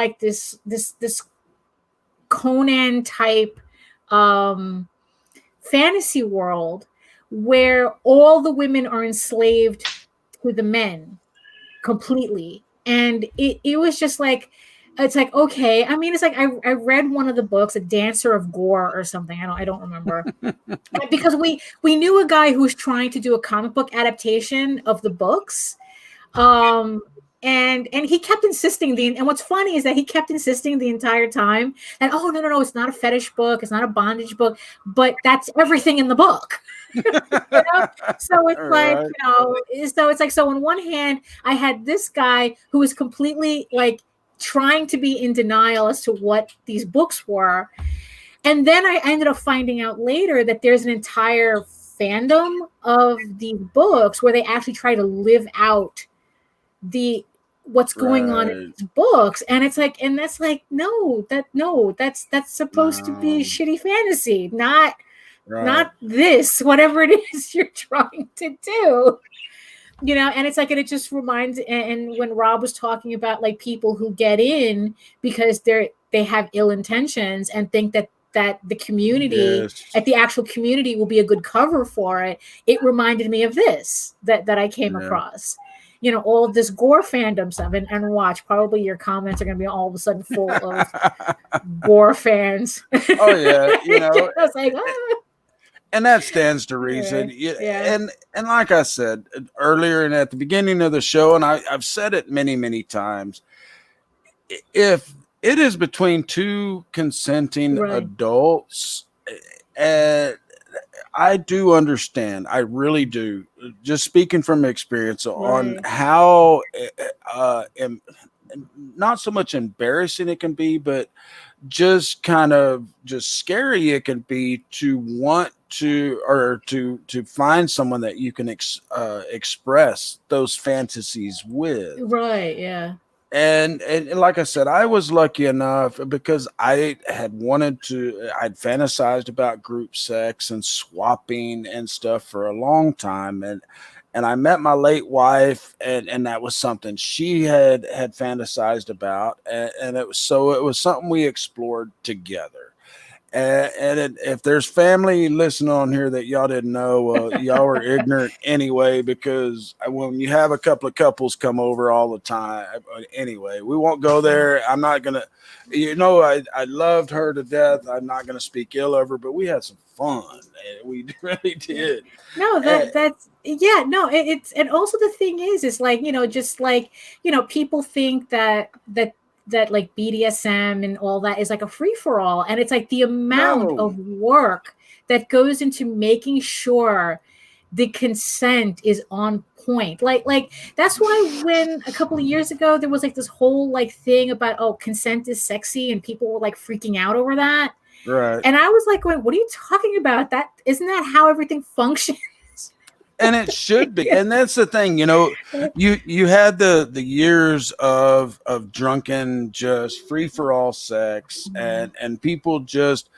Conan type fantasy world where all the women are enslaved to the men completely. And it was just like, it's like, okay. I mean, it's like I read one of the books, A Dancer of Gore or something. I don't remember. Because we knew a guy who was trying to do a comic book adaptation of the books. And he kept insisting and what's funny is that he kept insisting the entire time that, oh, no, it's not a fetish book, it's not a bondage book, but that's everything in the book. You know? So it's like, so it's like, so on one hand, I had this guy who was completely like trying to be in denial as to what these books were. And then I ended up finding out later that there's an entire fandom of these books where they actually try to live out what's going on in these books. And it's like, and that's like, that's supposed to be shitty fantasy, not this, whatever it is you're trying to do. You know, and it's like, and it just reminds, and when Rob was talking about like people who get in because they have ill intentions and think that the community, at the actual community, will be a good cover for it. It reminded me of this that I came across. You know, all of this gore fandom stuff, and watch, probably your comments are going to be all of a sudden full of gore fans. Oh yeah, you know, I was like, and that stands to reason. Yeah. And like I said earlier and at the beginning of the show, and I've said it many times, if it is between two consenting adults, I do understand. I really do. Just speaking from experience on how not so much embarrassing it can be, but just kind of just scary it can be to want to, or to find someone that you can express those fantasies with. Right. Yeah. And like I said, I was lucky enough because I'd fantasized about group sex and swapping and stuff for a long time. And I met my late wife, and that was something she had fantasized about. And it was something we explored together. And if there's family listening on here that y'all didn't know, y'all were ignorant anyway, because when you have a couple of couples come over all the time, anyway, we won't go there. I'm not going to, I loved her to death. I'm not going to speak ill of her, but we had some fun. We really did. No, it's, and also the thing is like, just like, people think that like BDSM and all that is like a free-for-all, and it's like the amount of work that goes into making sure the consent is on point. Like that's why when a couple of years ago there was like this whole like thing about consent is sexy, and people were like freaking out over that. Right. And I was like going, what are you talking about? That isn't that how everything functions? And it should be. And that's the thing, you had the years of drunken, just free for all sex, and people just,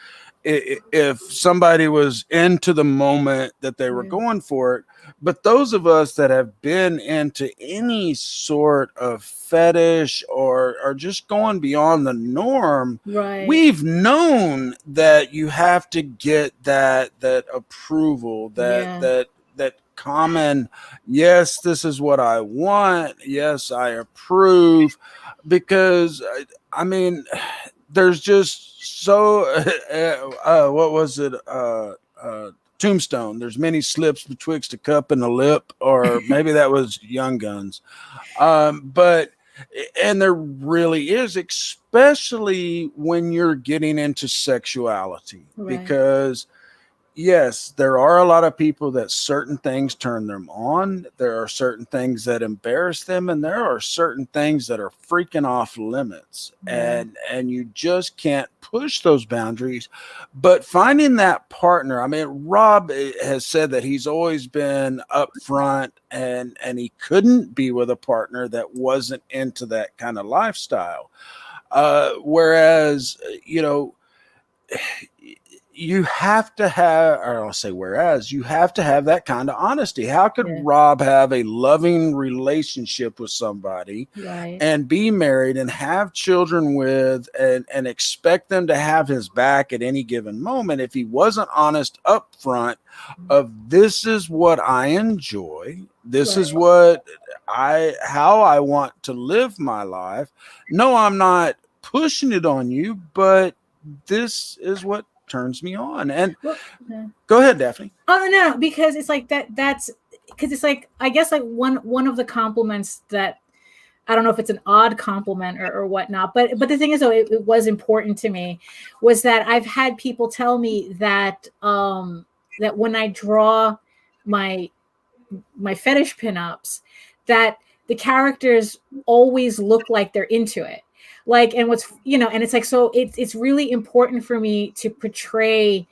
if somebody was into the moment that they were going for it. But those of us that have been into any sort of fetish or just going beyond the norm, we've known that you have to get that approval, that common, yes, this is what I want, yes, I approve, because I mean, there's just so what was it, Tombstone. There's many slips betwixt a cup and a lip, or maybe that was Young Guns. But there really is, especially when you're getting into sexuality, because yes, there are a lot of people that certain things turn them on. There are certain things that embarrass them, and there are certain things that are freaking off limits. And you just can't push those boundaries. But finding that partner, I mean, Rob has said that he's always been upfront, and he couldn't be with a partner that wasn't into that kind of lifestyle. Whereas, you know, you have to have, or I'll say, whereas you have to have that kind of honesty. How could Rob have a loving relationship with somebody and be married and have children with and expect them to have his back at any given moment if he wasn't honest up front of this is what I enjoy, this is what how I want to live my life. No, I'm not pushing it on you, but this is what turns me on. And go ahead, Daphne. Oh no, because it's like that's because it's like, I guess, like one of the compliments that, I don't know if it's an odd compliment or whatnot, but the thing is, though, it was important to me, was that I've had people tell me that that when I draw my fetish pinups, that the characters always look like they're into it. Like, and what's, you know, and it's like, so it's really important for me to portray,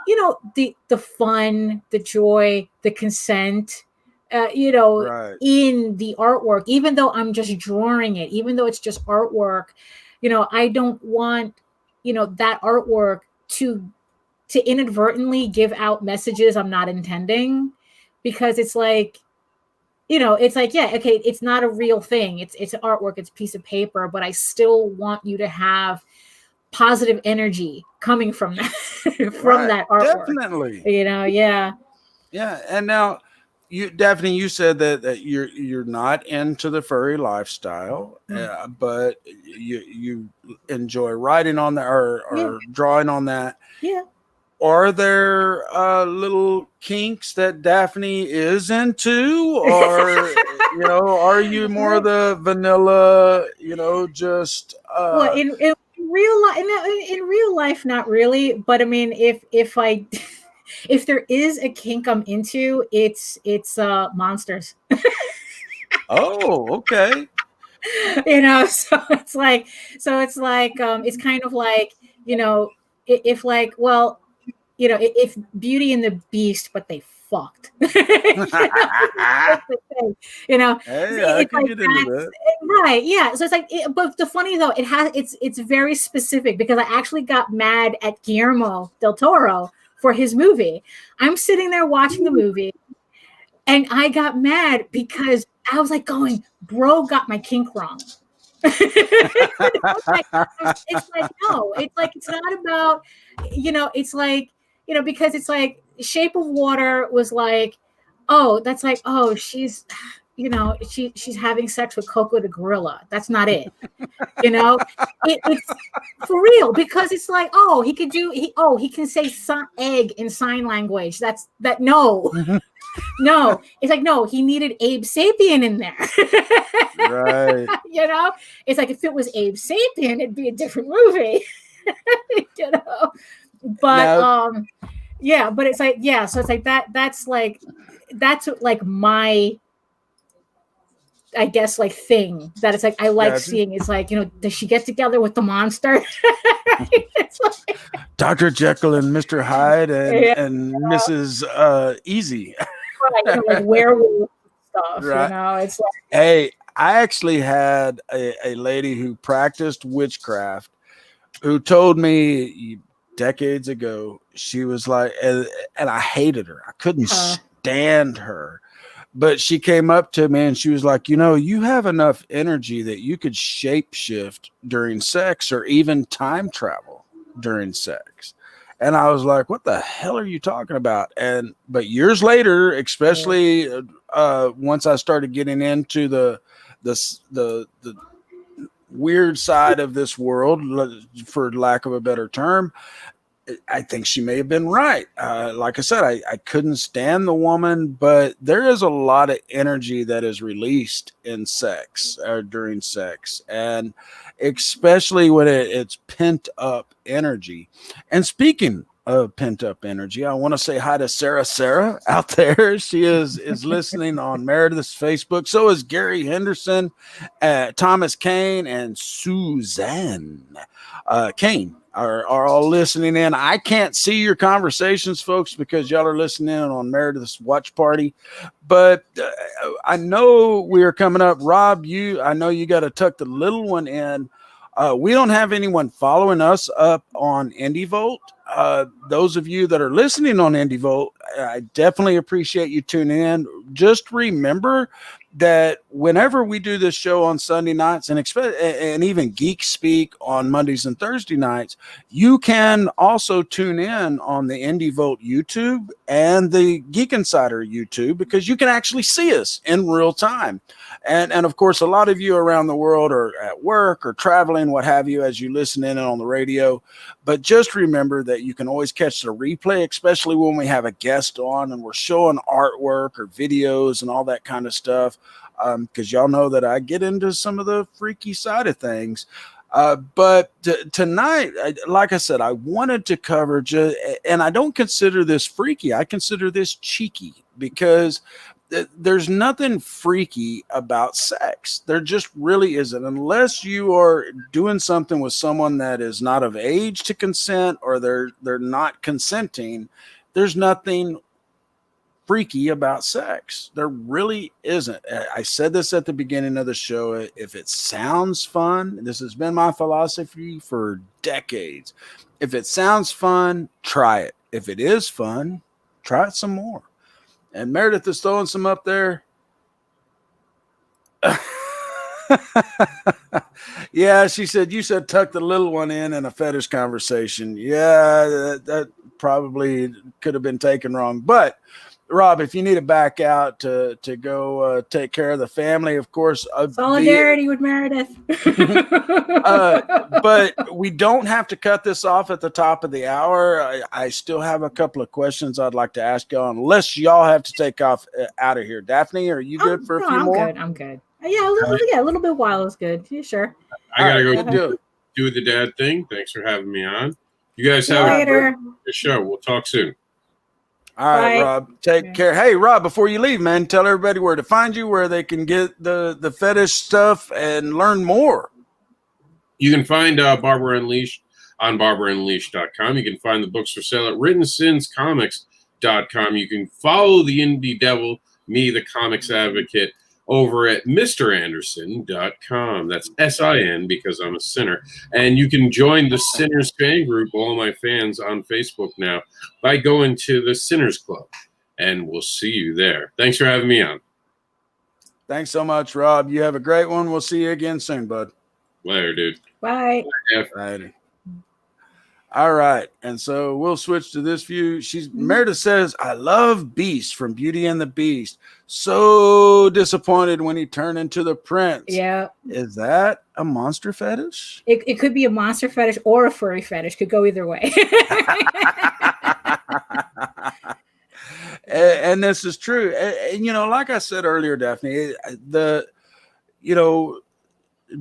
you know, the fun, the joy, the consent, you know, in the artwork, even though I'm just drawing it, even though it's just artwork, you know, I don't want, you know, that artwork to inadvertently give out messages I'm not intending, because it's like, you know, it's like, yeah, okay, it's not a real thing. It's artwork, it's a piece of paper, but I still want you to have positive energy coming from that, that artwork. Definitely. You know, yeah. Yeah. And now Daphne, you said that you're not into the furry lifestyle, but you enjoy writing on that or drawing on that. Yeah. Are there little kinks that Daphne is into, or you know, are you more the vanilla, you know, just well, in real life, in real life, not really. But I mean, if if there is a kink I'm into, it's monsters. Oh, okay. You know, so it's like it's kind of like, you know, if like, well, you know, if Beauty and the Beast, but they fucked. You know, hey, I can like get into that. Right, yeah. So it's like, but the funny though, it's very specific, because I actually got mad at Guillermo del Toro for his movie. I'm sitting there watching the movie, and I got mad because I was like going, bro got my kink wrong. It's like, no, it's like, it's not about, you know, it's like, you know, because it's like Shape of Water was like, oh, that's like, oh, she's, you know, she's having sex with Coco the gorilla. That's not it. You know, it's for real, because it's like, oh, he can say egg in sign language. No. No, it's like, no, he needed Abe Sapien in there. Right. You know, it's like, if it was Abe Sapien, it'd be a different movie. You know, but yeah, but it's like, yeah, so it's like that's like my, I guess, like, thing that it's like I like seeing. It's like, you know, does she get together with the monster? It's like, Dr. Jekyll and Mr. Hyde and Mrs. Easy. Right, you know, like werewolf stuff. Right. You know, it's like, hey, I actually had a lady who practiced witchcraft who told me decades ago, she was like, and I hated her. I couldn't stand her. But she came up to me and she was like, you know, you have enough energy that you could shapeshift during sex or even time travel during sex. And I was like, what the hell are you talking about? But years later, especially once I started getting into the weird side of this world, for lack of a better term, I think she may have been right. Like I said, I couldn't stand the woman, but there is a lot of energy that is released in sex or during sex, and especially when it's pent up energy. And speaking of pent up energy, I want to say hi to Sarah out there. She is listening on Meredith's Facebook. So is Gary Henderson, Thomas Kane, and Suzanne Kane are all listening in. I can't see your conversations, folks, because y'all are listening in on Meredith's watch party. But I know we're coming up. Rob, I know you got to tuck the little one in. We don't have anyone following us up on IndieVolt. Those of you that are listening on IndieVolt, I definitely appreciate you tuning in. Just remember that whenever we do this show on Sunday nights and even Geek Speak on Mondays and Thursday nights, you can also tune in on the IndieVolt YouTube and the Geek Insider YouTube, because you can actually see us in real time. And of course, a lot of you around the world are at work or traveling, what have you, as you listen in on the radio. But just remember that you can always catch the replay, especially when we have a guest on and we're showing artwork or videos and all that kind of stuff. Because y'all know that I get into some of the freaky side of things. But tonight, like I said, I wanted to cover, and I don't consider this freaky. I consider this cheeky, because there's nothing freaky about sex. There just really isn't, unless you are doing something with someone that is not of age to consent, or they're not consenting. There's nothing freaky about sex. There really isn't. I said this at the beginning of the show. If it sounds fun, this has been my philosophy for decades. If it sounds fun, try it. If it is fun, try it some more. And Meredith is throwing some up there. Yeah, she said, you said tuck the little one in a fetish conversation. Yeah, that probably could have been taken wrong. But Rob, if you need to back out to go take care of the family, of course. Solidarity with Meredith. But we don't have to cut this off at the top of the hour. I still have a couple of questions I'd like to ask y'all, unless y'all have to take off out of here. Daphne, are you good for a few more? I'm good. Yeah, a little bit while is good. Yeah, sure. I gotta go do the dad thing. Thanks for having me on. You guys have a good show. We'll talk soon. All right, Rob, take care. Hey, Rob, before you leave, man, tell everybody where to find you, where they can get the fetish stuff and learn more. You can find Barbara Unleashed on barbaraunleashed.com. You can find the books for sale at writtensinscomics.com. You can follow the Indie Devil, me, the comics advocate, over at MrAnderSIN.com. That's SIN, because I'm a sinner. And you can join the Sinners fan group, all my fans, on Facebook now, by going to the Sinners Club. And we'll see you there. Thanks for having me on. Thanks so much, Rob. You have a great one. We'll see you again soon, bud. Later, dude. Bye. Bye. All right, and so we'll switch to this view. Meredith says, I love Beast from Beauty and the Beast. So disappointed when he turned into the prince. Yeah. Is that a monster fetish? It could be a monster fetish or a furry fetish. Could go either way. And this is true. And, like I said earlier, Daphne,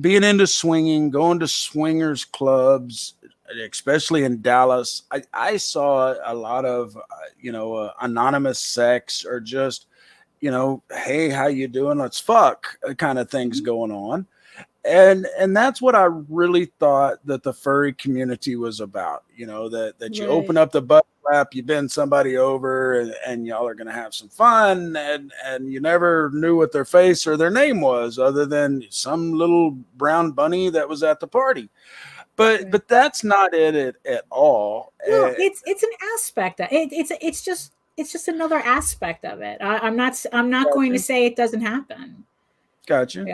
being into swinging, going to swingers clubs, especially in Dallas, I saw a lot of, anonymous sex, or just, hey, how you doing? Let's fuck kind of things going on. And that's what I really thought that the furry community was about, that you open up the butt flap, you bend somebody over, and y'all are going to have some fun. And you never knew what their face or their name was, other than some little brown bunny that was at the party. But that's not it at all. No, it's an aspect. It's just another aspect of it. I'm not going to say it doesn't happen. Gotcha. It's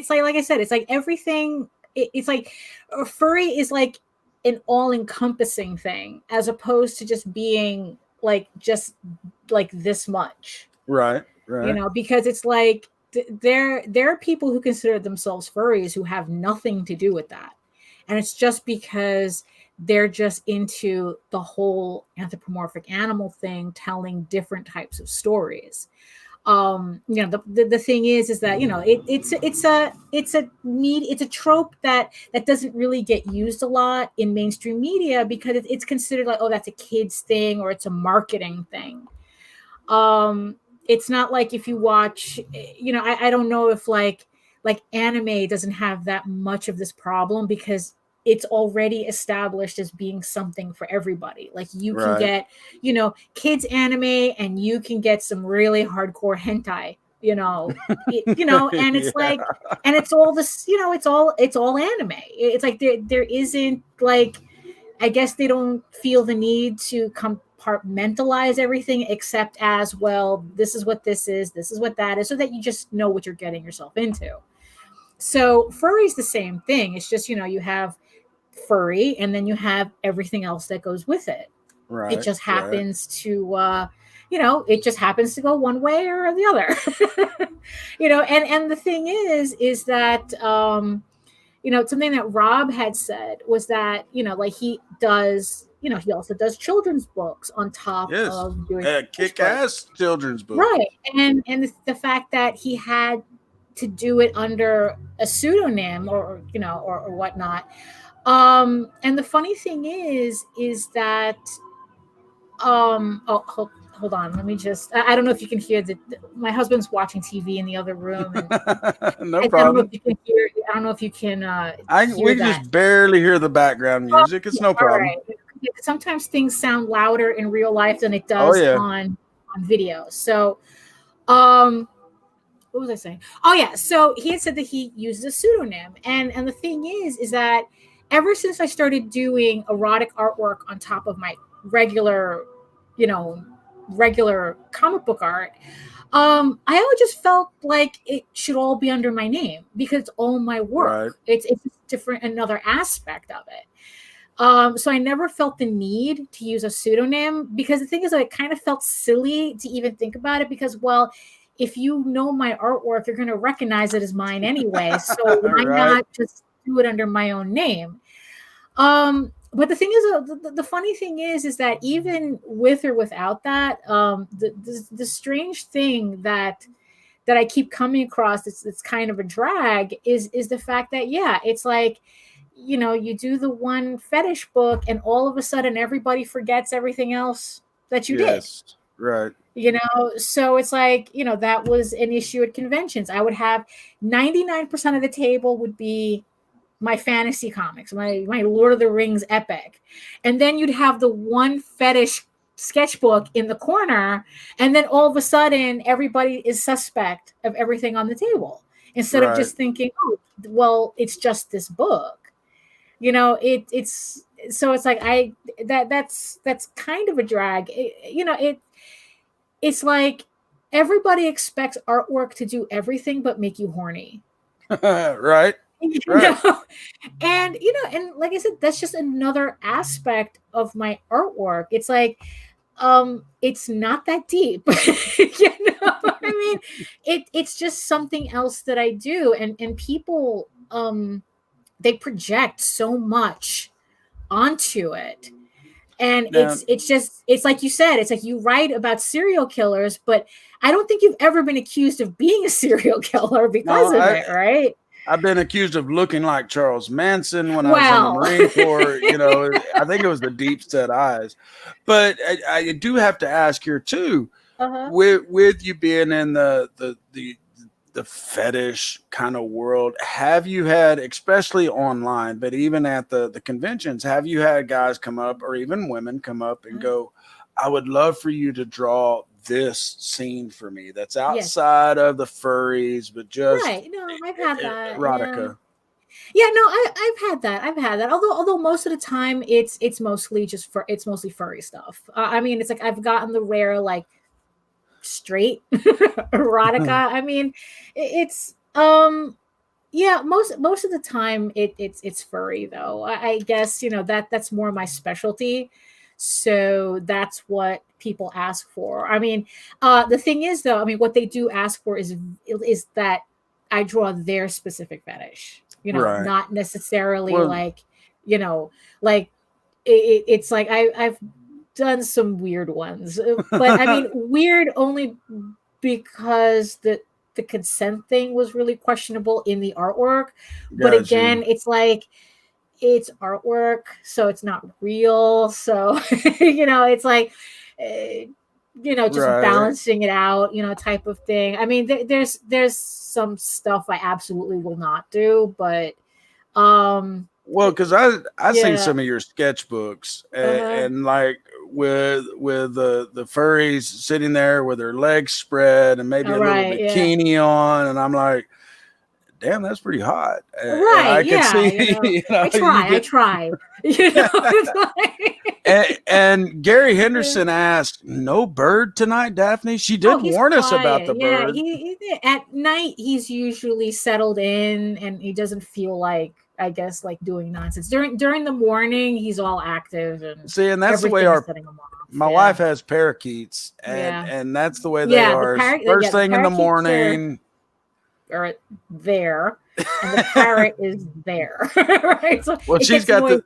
like I said, it's like everything. It's like a furry is like an all-encompassing thing, as opposed to just being just this much. Right. Because it's there are people who consider themselves furries who have nothing to do with that. And it's just because they're just into the whole anthropomorphic animal thing, telling different types of stories. The thing is that it's a trope that doesn't really get used a lot in mainstream media because it's considered like, oh, that's a kid's thing or it's a marketing thing. It's not like if you watch, I don't know if like anime doesn't have that much of this problem because it's already established as being something for everybody. Like you can get, kids anime and you can get some really hardcore hentai, and it's like, and it's all this, it's all anime. It's like there isn't like, I guess they don't feel the need to compartmentalize everything except as, well, this is what this is what that is, so that you just know what you're getting yourself into. So furry's the same thing. It's just, you have furry and then you have everything else that goes with it. Right. It just happens to, it just happens to go one way or the other. And the thing is that, something that Rob had said was that, like he does, he also does children's books on top of doing kick-ass children's books. Right. And the fact that he had to do it under a pseudonym or whatnot. And the funny thing is that, hold on. Let me just, I don't know if you can hear my husband's watching TV in the other room. And no problem. I don't know if you can we can just barely hear the background music. It's no problem. Right. Sometimes things sound louder in real life than it does on video. So, what was I saying? Oh yeah. So he had said that he uses a pseudonym. And the thing is that ever since I started doing erotic artwork on top of my regular comic book art, I always just felt like it should all be under my name because it's all my work. Right. It's different, another aspect of it. So I never felt the need to use a pseudonym because the thing is, it kind of felt silly to even think about it because, well, if you know my artwork, you're going to recognize it as mine anyway. So why not just do it under my own name? But the thing is, the funny thing is that even with or without that, the strange thing that I keep coming across, it's kind of a drag, is the fact that, it's like, you do the one fetish book and all of a sudden everybody forgets everything else that you did. Right. So it's like, that was an issue at conventions. I would have 99% of the table would be my fantasy comics, my Lord of the Rings epic. And then you'd have the one fetish sketchbook in the corner. And then all of a sudden, everybody is suspect of everything on the table instead of just thinking, oh, well, it's just this book. It's so it's like that's kind of a drag. It's like everybody expects artwork to do everything but make you horny. Right. And like I said, that's just another aspect of my artwork. It's like it's not that deep. I mean, it's just something else that I do, and people they project so much onto it. And it's like you said, it's like you write about serial killers, but I don't think you've ever been accused of being a serial killer because of it, right? I've been accused of looking like Charles Manson when I was in the Marine Corps. I think it was the deep set eyes. But I do have to ask here too, with you being in the fetish kind of world, have you had, especially online, but even at the conventions, have you had guys come up or even women come up and go, I would love for you to draw this scene for me that's outside of the furries, but just I've had that erotica. I've had that. Although most of the time it's mostly furry stuff. I mean, it's like I've gotten the rare like straight erotica. I mean, it's most of the time it's furry though. I guess that's more my specialty. So that's what people ask for. I mean, the thing is though, I mean, what they do ask for is that I draw their specific fetish, not necessarily like you know, like it's like I've done some weird ones, but I mean weird only because the consent thing was really questionable in the artwork. But Got again, you. it's like it's artwork, so it's not real. So you know, it's like you know, just Right. balancing it out, you know, type of thing. I mean, there's some stuff I absolutely will not do, but Well, because I seen yeah. some of your sketchbooks Uh-huh. and like with the furries sitting there with their legs spread and maybe a little Right, yeah. bikini on, and I'm like, damn, that's pretty hot. And Right, I could yeah, see, you know, you know, I try, you know, it's like, and Gary Henderson asked, "No bird tonight, Daphne?" She did he's warn us about the quiet. Yeah, bird. he at night he's usually settled in and he doesn't feel like, I guess, like doing nonsense. During the morning, he's all active and See, and that's the way everything is setting him off. my Yeah. wife has parakeets, Yeah. and that's the way they Yeah, are. First the thing in the parakeets morning. are there, and the parrot is there. Right? So Well, it she's gets got noisy.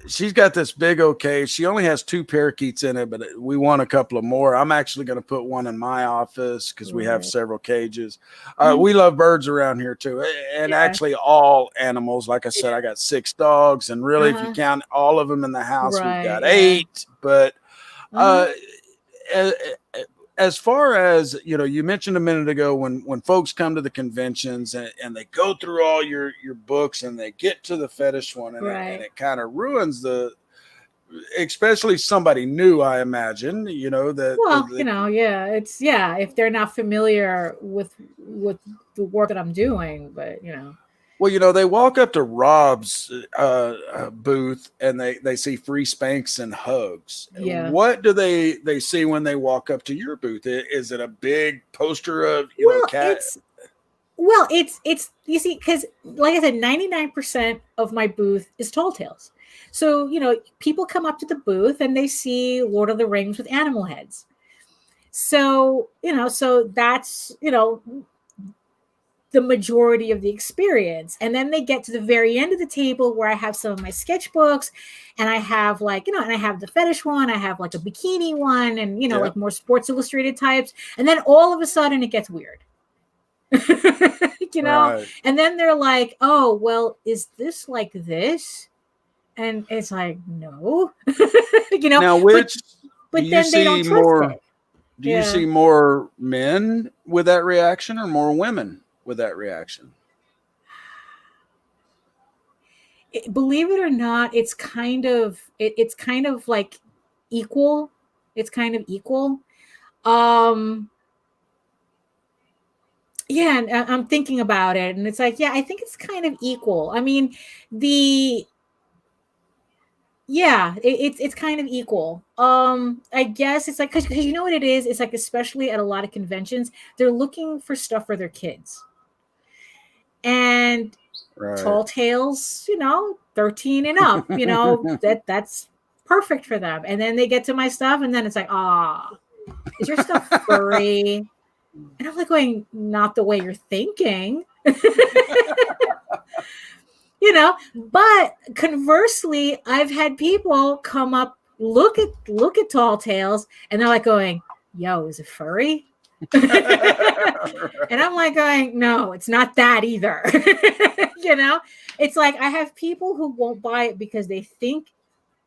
she's got this big old cage. She only has 2 parakeets in it, but we want a couple of more. I'm actually going to put one in my office because we have Right. several cages. Mhm. We love birds around here too, and Yeah. actually all animals. Like I said, I got 6 dogs, and really, if you Uh-huh. count all of them in the house, we've Right, got yeah. 8. But Uh-huh. as far as you know, you mentioned a minute ago when folks come to the conventions and they go through all your books and they get to the fetish one, and Right. it kind of ruins especially somebody new, I imagine, you know, Well, you know, yeah, it's if they're not familiar with the work that I'm doing, but you know. well, you know, they walk up to Rob's booth and they see free spanks and hugs. Yeah. What do they see when they walk up to your booth? Is it a big poster of, you know, cat? It's you see, because like I said, 99% of my booth is tall tales. So, you know, people come up to the booth and they see Lord of the Rings with animal heads. So, you know, so that's, you know, the majority of the experience. And then they get to the very end of the table where I have some of my sketchbooks and I have like, you know, and I have the fetish one, I have like a bikini one and, you know, Yeah. like more Sports Illustrated types. And then all of a sudden it gets weird. You know, Right. and then they're like, oh, well, is this like this? And it's like, no, you know, Now, which but do you then they don't see trust more? it. Do you Yeah. see more men with that reaction or more women with that reaction? Believe it or not, it's kind of like equal. It's kind of equal. Yeah, and I'm thinking about it, and it's like, yeah, I think it's kind of equal. I mean, it's kind of equal. I guess it's like because you know what it is. It's like especially at a lot of conventions, they're looking for stuff for their kids, and Right. tall tales, you know, 13 and up, you know, that's perfect for them. And then they get to my stuff, and then it's like, is your stuff furry? And I'm like going, not the way you're thinking. You know, but conversely, I've had people come up, look at tall tales, and they're like going, yo, is it furry? And I'm like going, no, it's not that either. You know, it's like I have people who won't buy it because they think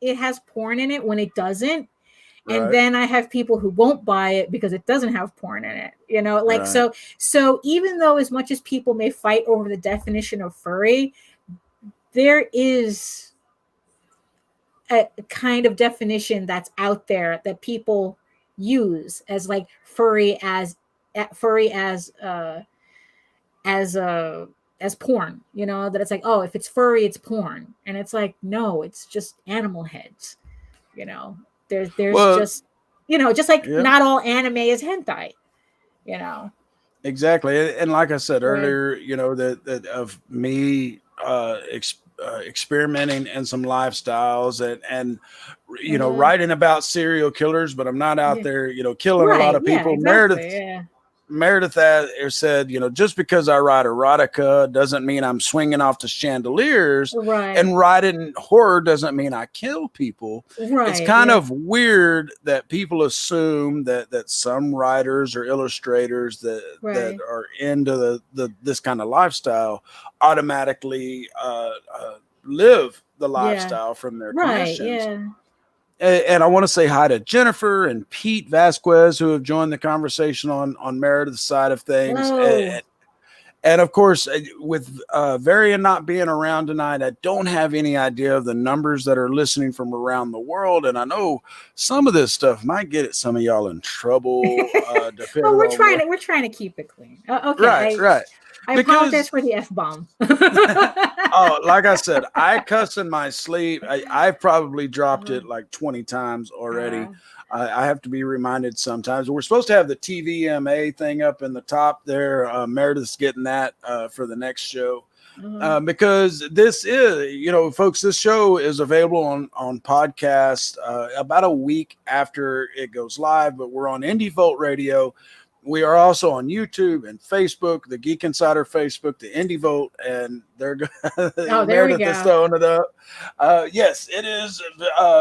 it has porn in it when it doesn't. And Right. then I have people who won't buy it because it doesn't have porn in it. You know, like Right. so even though as much as people may fight over the definition of furry, there is a kind of definition that's out there that people use as like furry as porn, you know, that it's like, oh, if it's furry, it's porn. And it's like, no, it's just animal heads. You know, there's Well, just, you know, just like yeah. not all anime is hentai, you know. Exactly. And like I said Right. earlier, you know, that of me experimenting in some lifestyles and you know, Mhm. writing about serial killers, but I'm not out Yeah. there, you know, killing a lot Right. of Yeah, people. exactly. Yeah. Meredith said, just because I write erotica doesn't mean I'm swinging off the chandeliers, Right. and writing horror doesn't mean I kill people. Right, It's kind yeah. of weird that people assume that some writers or illustrators that Right. are into this kind of lifestyle automatically live the lifestyle from their Right, commissions. yeah. And I want to say hi to Jennifer and Pete Vasquez, who have joined the conversation on Meredith's side of things. Hello. And of course, with Varian not being around tonight, I don't have any idea of the numbers that are listening from around the world. And I know some of this stuff might get some of y'all in trouble. Well, we're trying to keep it clean. Okay, Right. I apologize for the F-bomb. Oh, like I said, I cuss in my sleep. I've probably dropped it like 20 times already. I have to be reminded sometimes. We're supposed to have the TVMA thing up in the top there. Meredith's getting that for the next show. Because this is, folks, this show is available on podcast about a week after it goes live, but we're on Indie Volt Radio. We are also on YouTube and Facebook, the Geek Insider Facebook, the Indie Volt, and they're there we go. is throwing it up. Yes, it is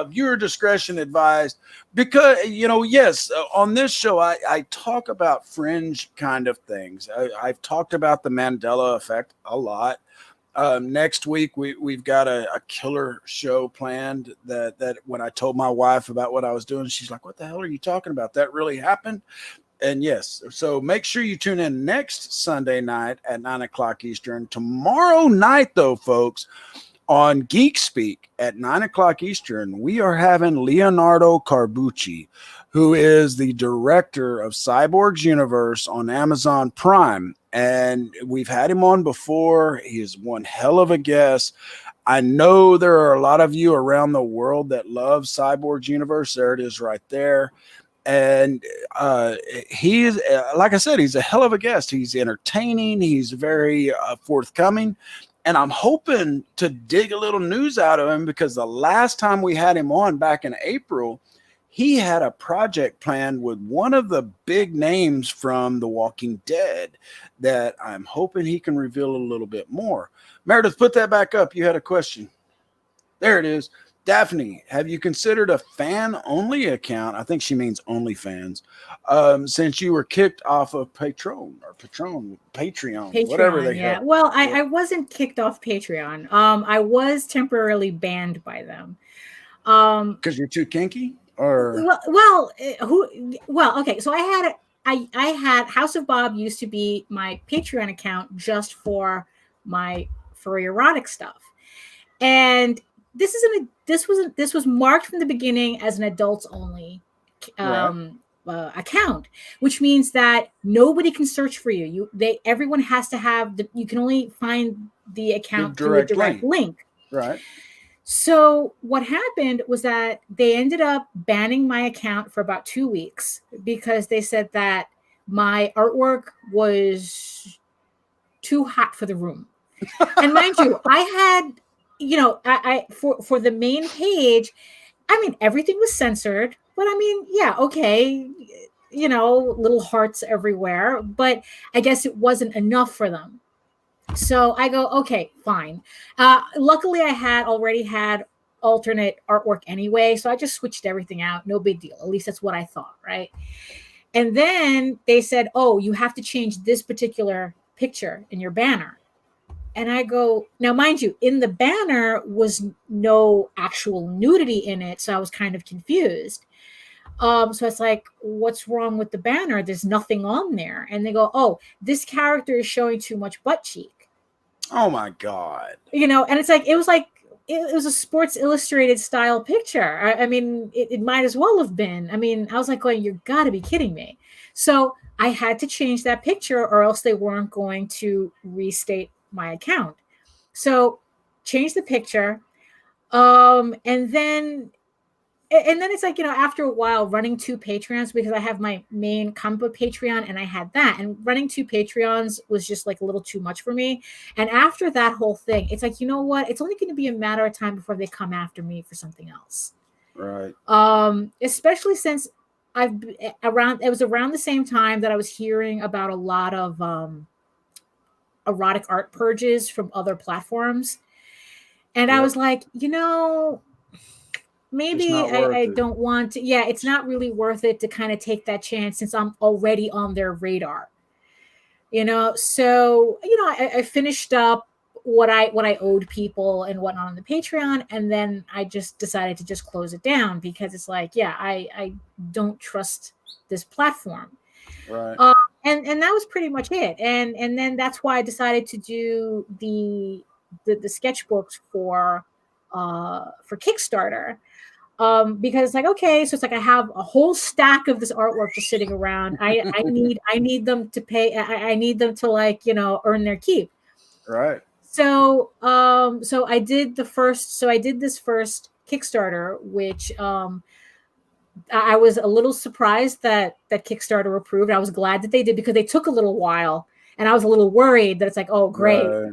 viewer discretion advised because, yes, on this show, I talk about fringe kind of things. I've talked about the Mandela effect a lot. Next week, we've got a killer show planned that when I told my wife about what I was doing, she's like, "What the hell are you talking about? That really happened?" And yes, so make sure you tune in next Sunday night at 9:00 Eastern. Tomorrow night, though, folks, on Geek Speak at 9:00 Eastern, we are having Leonardo Carbucci, who is the director of Cyborg's Universe on Amazon Prime. And we've had him on before. He is one hell of a guest. I know there are a lot of you around the world that love Cyborg's Universe. There it is right there. And he is, like I said, he's a hell of a guest. He's entertaining. He's very forthcoming. And I'm hoping to dig a little news out of him because the last time we had him on back in April, he had a project planned with one of the big names from The Walking Dead that I'm hoping he can reveal a little bit more. Meredith, put that back up. You had a question. There it is. Daphne, have you considered a fan-only account? I think she means OnlyFans. Since you were kicked off of Patreon, whatever they have. Well, I wasn't kicked off Patreon. I was temporarily banned by them. Because you're too kinky, or okay. So I had House of Bob used to be my Patreon account just for my furry erotic stuff, and this was marked from the beginning as an adults only account, which means that nobody can search for you. Everyone has to have you can only find the account through a direct link. Right. So what happened was that they ended up banning my account for about 2 weeks because they said that my artwork was too hot for the room. And mind you, I had I for the main page, I mean, everything was censored, but I mean, yeah, okay, little hearts everywhere, but I guess it wasn't enough for them. So I go, okay, fine. Luckily, I already had alternate artwork anyway, so I just switched everything out. No big deal. At least that's what I thought, right? And then they said, oh, you have to change this particular picture in your banner. And I go, now, mind you, in the banner was no actual nudity in it. So I was kind of confused. So it's like, what's wrong with the banner? There's nothing on there. And they go, oh, this character is showing too much butt cheek. Oh, my God. And it's like, it was a Sports Illustrated style picture. I mean, it might as well have been. I mean, I was like, going, you got to be kidding me. So I had to change that picture or else they weren't going to restate my account. So change the picture. And then it's like, after a while running 2 Patreons, because I have my main comic book Patreon and I had that, and running 2 Patreons was just like a little too much for me. And after that whole thing, it's like, you know what? It's only going to be a matter of time before they come after me for something else. Right. Especially since it was around the same time that I was hearing about a lot of erotic art purges from other platforms. And I was like, maybe I don't want to. Yeah, it's not really worth it to kind of take that chance since I'm already on their radar. So I finished up what I owed people and whatnot on the Patreon, and then I just decided to just close it down because it's like, I don't trust this platform. Right. And that was pretty much it. And then that's why I decided to do the sketchbooks for Kickstarter. Because it's like, okay, so it's like I have a whole stack of this artwork just sitting around. I need them to pay. I need them to earn their keep. Right. So I did this first Kickstarter, which I was a little surprised that Kickstarter approved. I was glad that they did because they took a little while, and I was a little worried that it's like, oh, great. Right.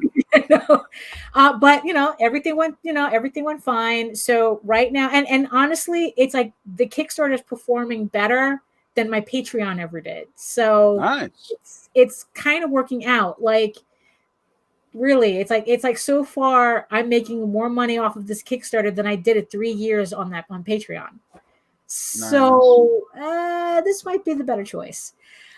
But everything went fine. So right now, and honestly, it's like the Kickstarter is performing better than my Patreon ever did. So nice. It's kind of working out. Like, really, it's like so far I'm making more money off of this Kickstarter than I did at 3 years on Patreon. Nice. So this might be the better choice.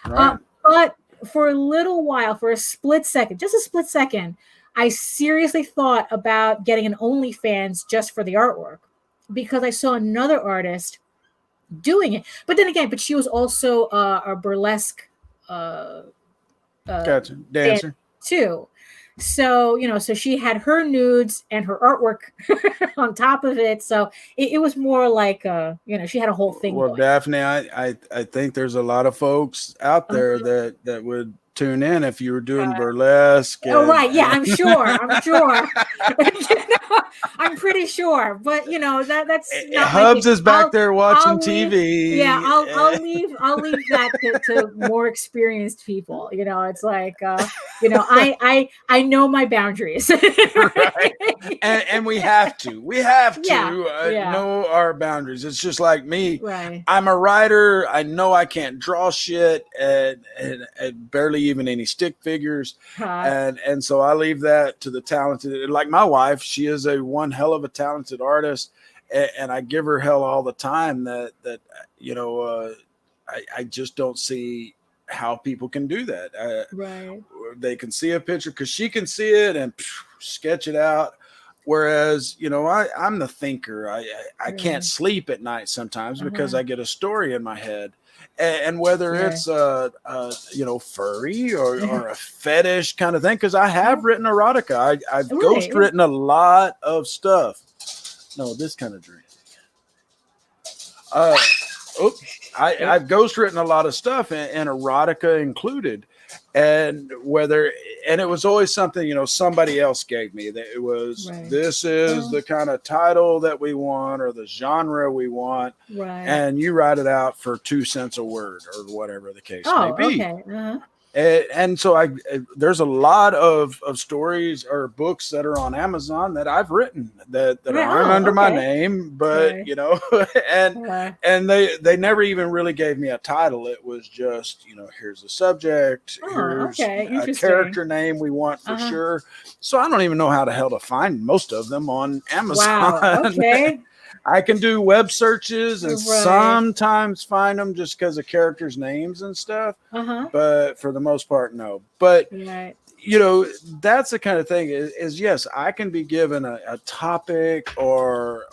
Right. But for a little while, for a split second, I seriously thought about getting an OnlyFans just for the artwork because I saw another artist doing it. But then again, she was also a burlesque dancer too. So, so she had her nudes and her artwork on top of it. So it was more like, she had a whole thing. Well, going. Daphne, I think there's a lot of folks out there that would tune in if you were doing burlesque. Right. Yeah, I'm sure. I'm pretty sure. But that's not Hubs is back there watching TV. Yeah, I'll leave that to more experienced people. It's like I know my boundaries. Right. And we have to. Know our boundaries. It's just like me. Right. I'm a writer. I know I can't draw shit and barely even any stick figures. And so I leave that to the talented. Like my wife, she is a one hell of a talented artist, and I give her hell all the time that I just don't see how people can do that. Right. They can see a picture because she can see it and sketch it out. Whereas, I'm the thinker. I can't sleep at night sometimes because I get a story in my head. And whether it's furry or a fetish kind of thing, because I have written erotica. I've ghost written a lot of stuff. No, this kind of drink. I've ghost written a lot of stuff, and erotica included. And it was always something, somebody else gave me that it was, this is the kind of title that we want, or the genre we want. Right. And you write it out for 2 cents a word or whatever the case may be. Okay. And so there's a lot of stories or books that are on Amazon that I've written that aren't under my name, but and they never even really gave me a title. It was just, here's the subject, here's a character name we want for sure. So I don't even know how the hell to find most of them on Amazon. Wow. Okay. I can do web searches and sometimes find them just because of characters' names and stuff. But for the most part, no. But, that's the kind of thing is yes, I can be given a topic or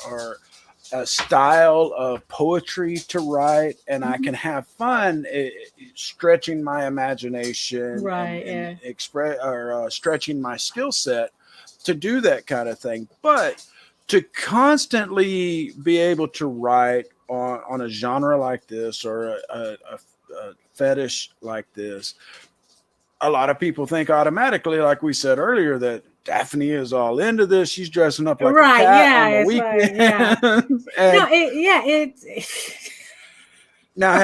a style of poetry to write, and I can have fun stretching my imagination and express or stretching my skill set to do that kind of thing. But to constantly be able to write on a genre like this or a fetish like this, a lot of people think automatically, like we said earlier, that Daphne is all into this. She's dressing up like a cat on the weekend. Now,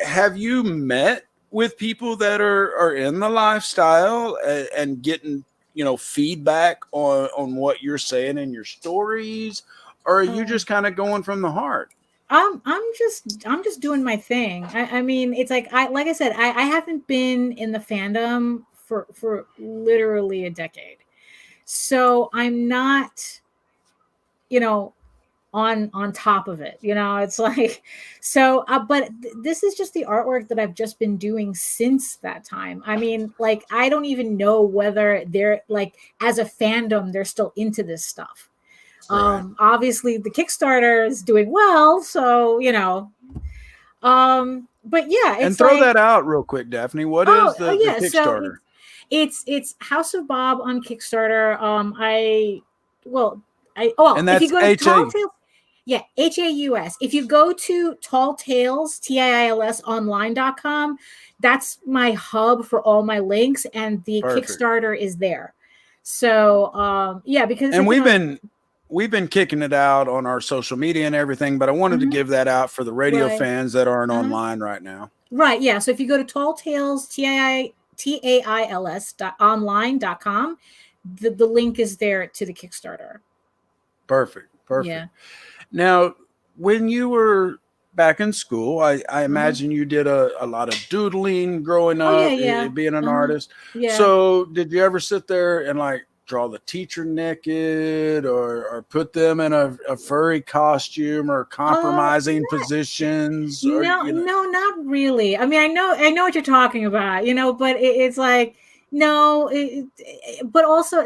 have you met with people that are in the lifestyle and getting feedback on what you're saying in your stories, or are you just kind of going from the heart? I'm just doing my thing. I mean, it's like I said, I haven't been in the fandom for literally a decade, so I'm not, on top of it. It's like, so. But this is just the artwork that I've just been doing since that time. I mean, like, I don't even know whether they're like, as a fandom, they're still into this stuff. Right. Obviously the Kickstarter is doing well, so but yeah, it's And throw like, that out real quick, Daphne. What is the Kickstarter? So it's House of Bob on Kickstarter. And if you that's go to H-A. Tall Tales, yeah, HAUS. If you go to Tall Tales, TILSonline.com, that's my hub for all my links, and the Perfect. Kickstarter is there. So yeah, because And we've been kicking it out on our social media and everything, but I wanted to give that out for the radio Right. fans that aren't online right now. Right, yeah. So if you go to Tall Tales, TAILS.online.com, the link is there to the Kickstarter. Perfect. Yeah. Now, when you were back in school, I imagine you did a lot of doodling growing up, yeah. being an artist. Yeah. So did you ever sit there and like draw the teacher naked or put them in a furry costume or compromising positions? Or, No, not really. I mean, I know what you're talking about, but it's like, no, but also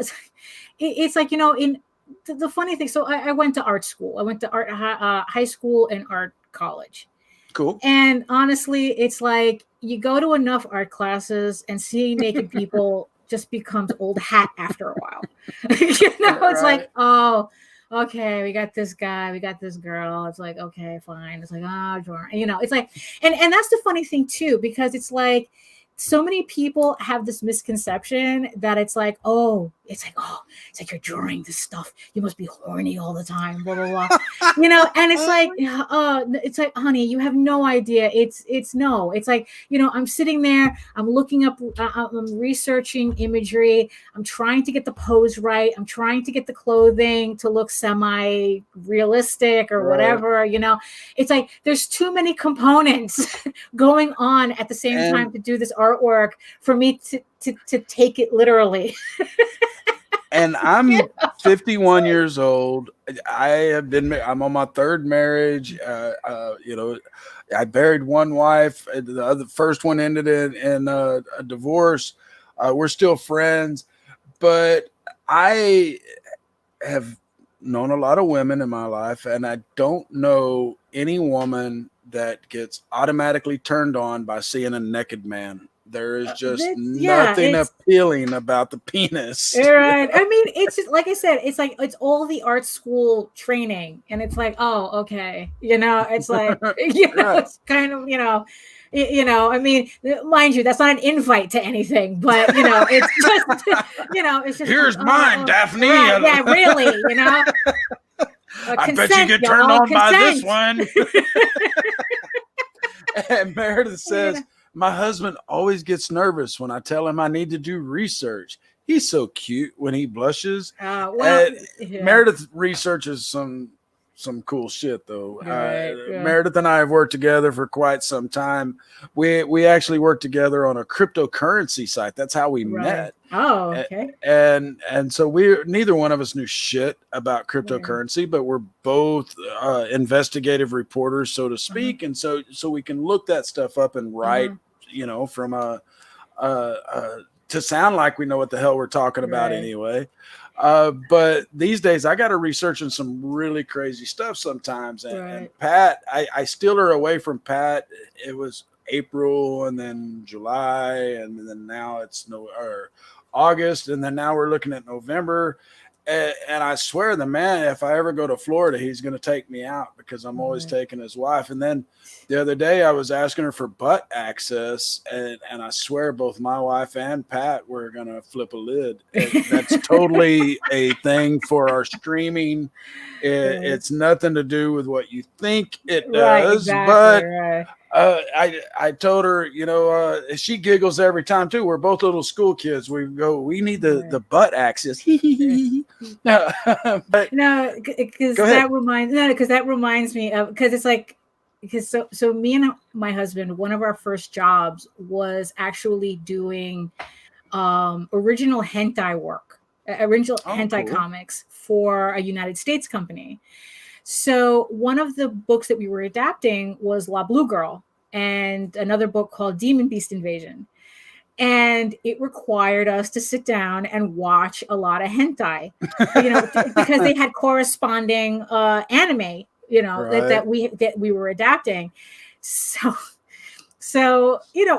it's like, in the funny thing. So I went to art school. I went to high school and art college. Cool. And honestly, it's like you go to enough art classes and seeing naked people just becomes old hat after a while. It's like, oh, okay, we got this guy, we got this girl. It's like, okay, fine. It's like, it's like, and that's the funny thing too, because it's like so many people have this misconception that it's like you're drawing this stuff, you must be horny all the time, blah blah blah. And it's like, honey, you have no idea. It's like, I'm sitting there, I'm looking up, I'm researching imagery, I'm trying to get the pose right, I'm trying to get the clothing to look semi realistic or whatever. It's like there's too many components going on at the same time to do this artwork for me to take it literally. And I'm 51 years old. I'm on my third marriage. I buried one wife. The first one ended in a divorce. We're still friends, but I have known a lot of women in my life, and I don't know any woman that gets automatically turned on by seeing a naked man. There is just nothing appealing about the penis. Right. I mean, it's just, like I said, it's like, it's all the art school training. And it's like, oh, okay. It's like, it's kind of, I mean, mind you, that's not an invite to anything, but it's just, it's just. Here's mine, Daphne. Right, yeah, really, I bet you get turned on by this one. And Meredith says, my husband always gets nervous when I tell him I need to do research. He's so cute when he blushes. Meredith researches some cool shit though. Meredith and I have worked together for quite some time. We actually worked together on a cryptocurrency site. That's how we met. Oh, okay. And so neither one of us knew shit about cryptocurrency, but we're both investigative reporters, so to speak. And so we can look that stuff up and write, from to sound like we know what the hell we're talking about anyway. But these days I got to research in some really crazy stuff sometimes. And Pat, I steal her away from Pat. It was April and then July and then now it's August. And then now we're looking at November. And I swear the man, if I ever go to Florida, he's going to take me out because I'm always taking his wife. And then the other day I was asking her for butt access. And I swear both my wife and Pat were going to flip a lid. That's totally a thing for our streaming. It's nothing to do with what you think it does. Right, exactly, I told her, she giggles every time too. We're both little school kids. We go, we need the butt axis. No, but no, because that reminds me of, because it's like, because so me and my husband, one of our first jobs was actually doing original hentai work, hentai cool. comics for a United States company. So one of the books that we were adapting was La Blue Girl, and another book called Demon Beast Invasion. And it required us to sit down and watch a lot of hentai, because they had corresponding anime, that we were adapting. So,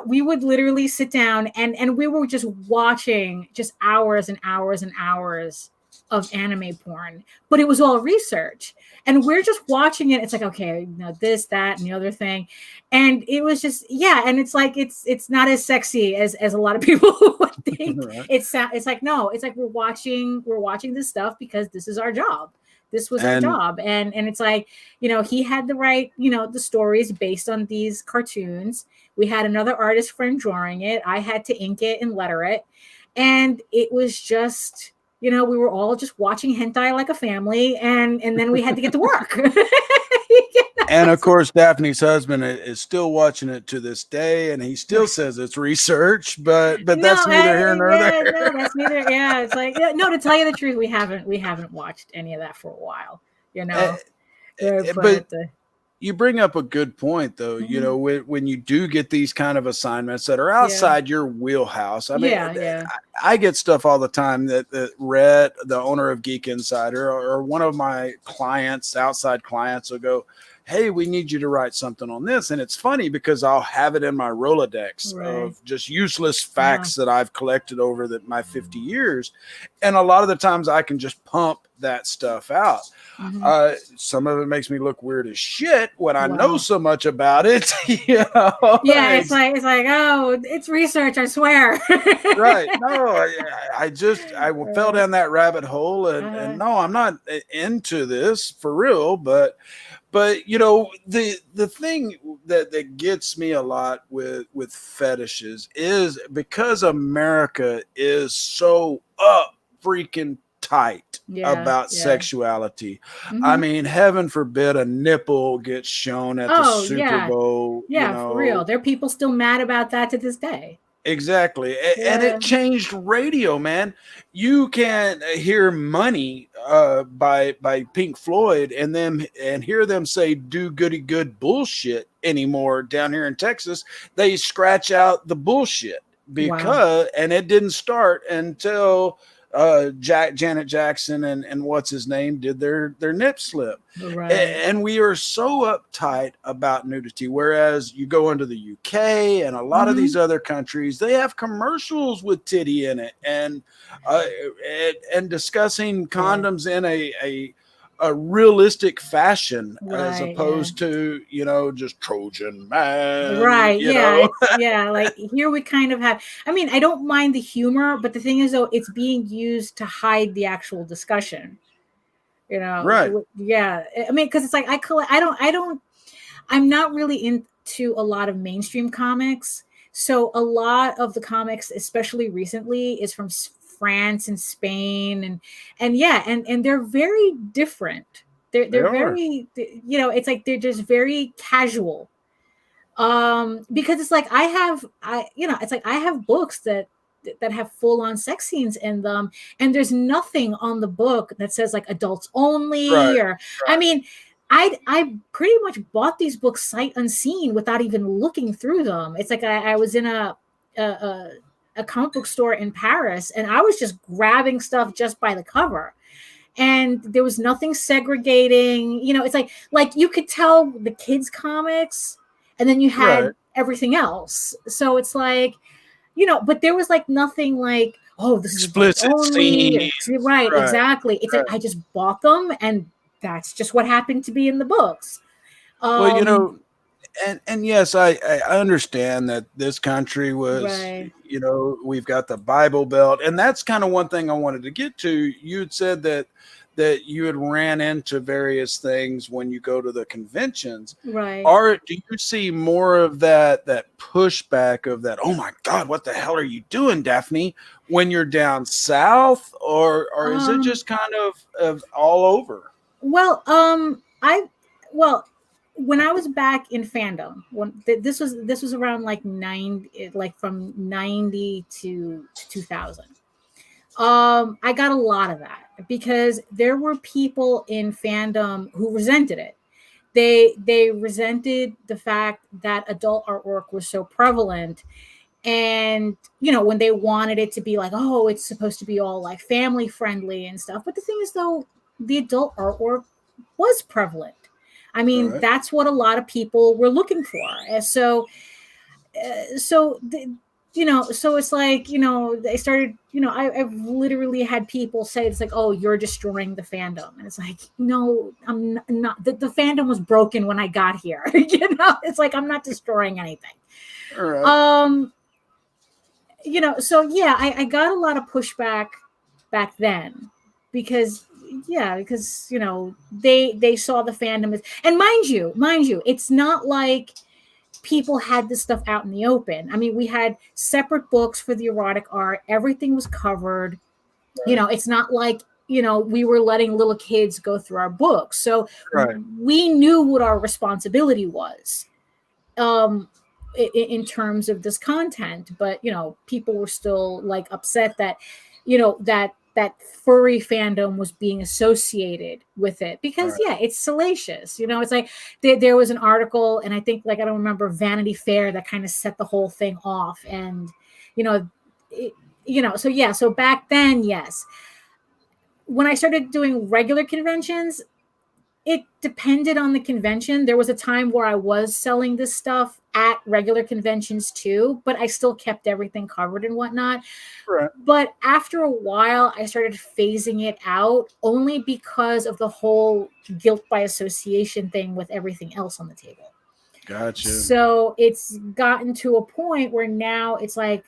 we would literally sit down and we were just watching just hours and hours and hours of anime porn, but it was all research. And we're just watching it. It's like, okay, this, that, and the other thing. And it was just, and it's like, it's not as sexy as a lot of people would think. Right. It's like, no, it's like we're watching this stuff because this is our job. This was our job. And it's like, he had to write, the stories based on these cartoons. We had another artist friend drawing it. I had to ink it and letter it. And it was just, we were all just watching hentai like a family, and then we had to get to work. And of course, Daphne's husband is still watching it to this day, and he still says it's research, but that's neither here nor there. No, that's neither. Yeah, it's like, no. To tell you the truth, we haven't watched any of that for a while. But you bring up a good point, though. Mm-hmm. When you do get these kind of assignments that are outside your wheelhouse. I mean, I get stuff all the time that Rhett, the owner of Geek Insider, or one of my clients, outside clients, will go, hey, we need you to write something on this. And it's funny because I'll have it in my Rolodex of just useless facts that I've collected over my 50 years. And a lot of the times I can just pump that stuff out. Mm-hmm. Some of it makes me look weird as shit when I know so much about it. Yeah, it's like, oh, it's research, I swear. Right. No, I fell down that rabbit hole, and no, I'm not into this for real, but the thing that gets me a lot with fetishes is because America is so freaking tight about sexuality. Mm-hmm. I mean, heaven forbid a nipple gets shown at the Super Bowl. Yeah, for real. There are people still mad about that to this day. Exactly. And it changed radio, man. You can't hear Money by Pink Floyd and hear them say do goody good bullshit anymore down here in Texas. They scratch out the bullshit and it didn't start until Janet Jackson and what's his name did their nip slip. Right. And we are so uptight about nudity, whereas you go into the UK and a lot of these other countries, they have commercials with titty in it and discussing condoms in a realistic fashion as opposed to just Trojan man, right? Like here we kind of have, I mean, I don't mind the humor, but the thing is though, it's being used to hide the actual discussion, right? I mean, because it's like I'm not really into a lot of mainstream comics, so a lot of the comics, especially recently, is from France and Spain and they're very different. They're very, it's like they're just very casual. Because it's like I have books that have full on sex scenes in them, and there's nothing on the book that says like adults only I mean, I pretty much bought these books sight unseen without even looking through them. It's like I was in a comic book store in Paris, and I was just grabbing stuff just by the cover, and there was nothing segregating. It's like you could tell the kids' comics, and then you had everything else. So it's like, but there was like nothing like, oh, this is explicit only. Right, exactly. It's like I just bought them, and that's just what happened to be in the books. Well, and yes, I understand that this country was, we've got the Bible Belt, and that's kind of one thing I wanted to get to. You had said that that you had ran into various things when you go to the conventions. Right. Do you see more of that pushback of that, oh my God, what the hell are you doing, Daphne, when you're down south, or is it just kind of all over? Well, when I was back in fandom, when this was around like from 90 to 2000. I got a lot of that because there were people in fandom who resented it. They resented the fact that adult artwork was so prevalent, and when they wanted it to be like, oh, it's supposed to be all like family friendly and stuff. But the thing is, though, the adult artwork was prevalent. I mean, Right. that's what a lot of people were looking for. And so it's like, they started, I've literally had people say, it's like, oh, you're destroying the fandom. And it's like, no, I'm not. The fandom was broken when I got here. It's like, I'm not destroying anything. All right. So yeah, I got a lot of pushback back then because they saw the fandom as, and mind you, it's not like people had this stuff out in the open. I mean, we had separate books for the erotic art. Everything was covered. Right. It's not like, we were letting little kids go through our books. So Right. we knew what our responsibility was in terms of this content. But, people were still like upset that, that furry fandom was being associated with it because it's salacious. It's like there was an article, and I think, like, I don't remember, Vanity Fair, that kind of set the whole thing off. And so back then, yes, when I started doing regular conventions, it depended on the convention. There was a time where I was selling this stuff at regular conventions too, but I still kept everything covered and whatnot. Right. But after a while, I started phasing it out only because of the whole guilt by association thing with everything else on the table. Gotcha. So it's gotten to a point where now it's like,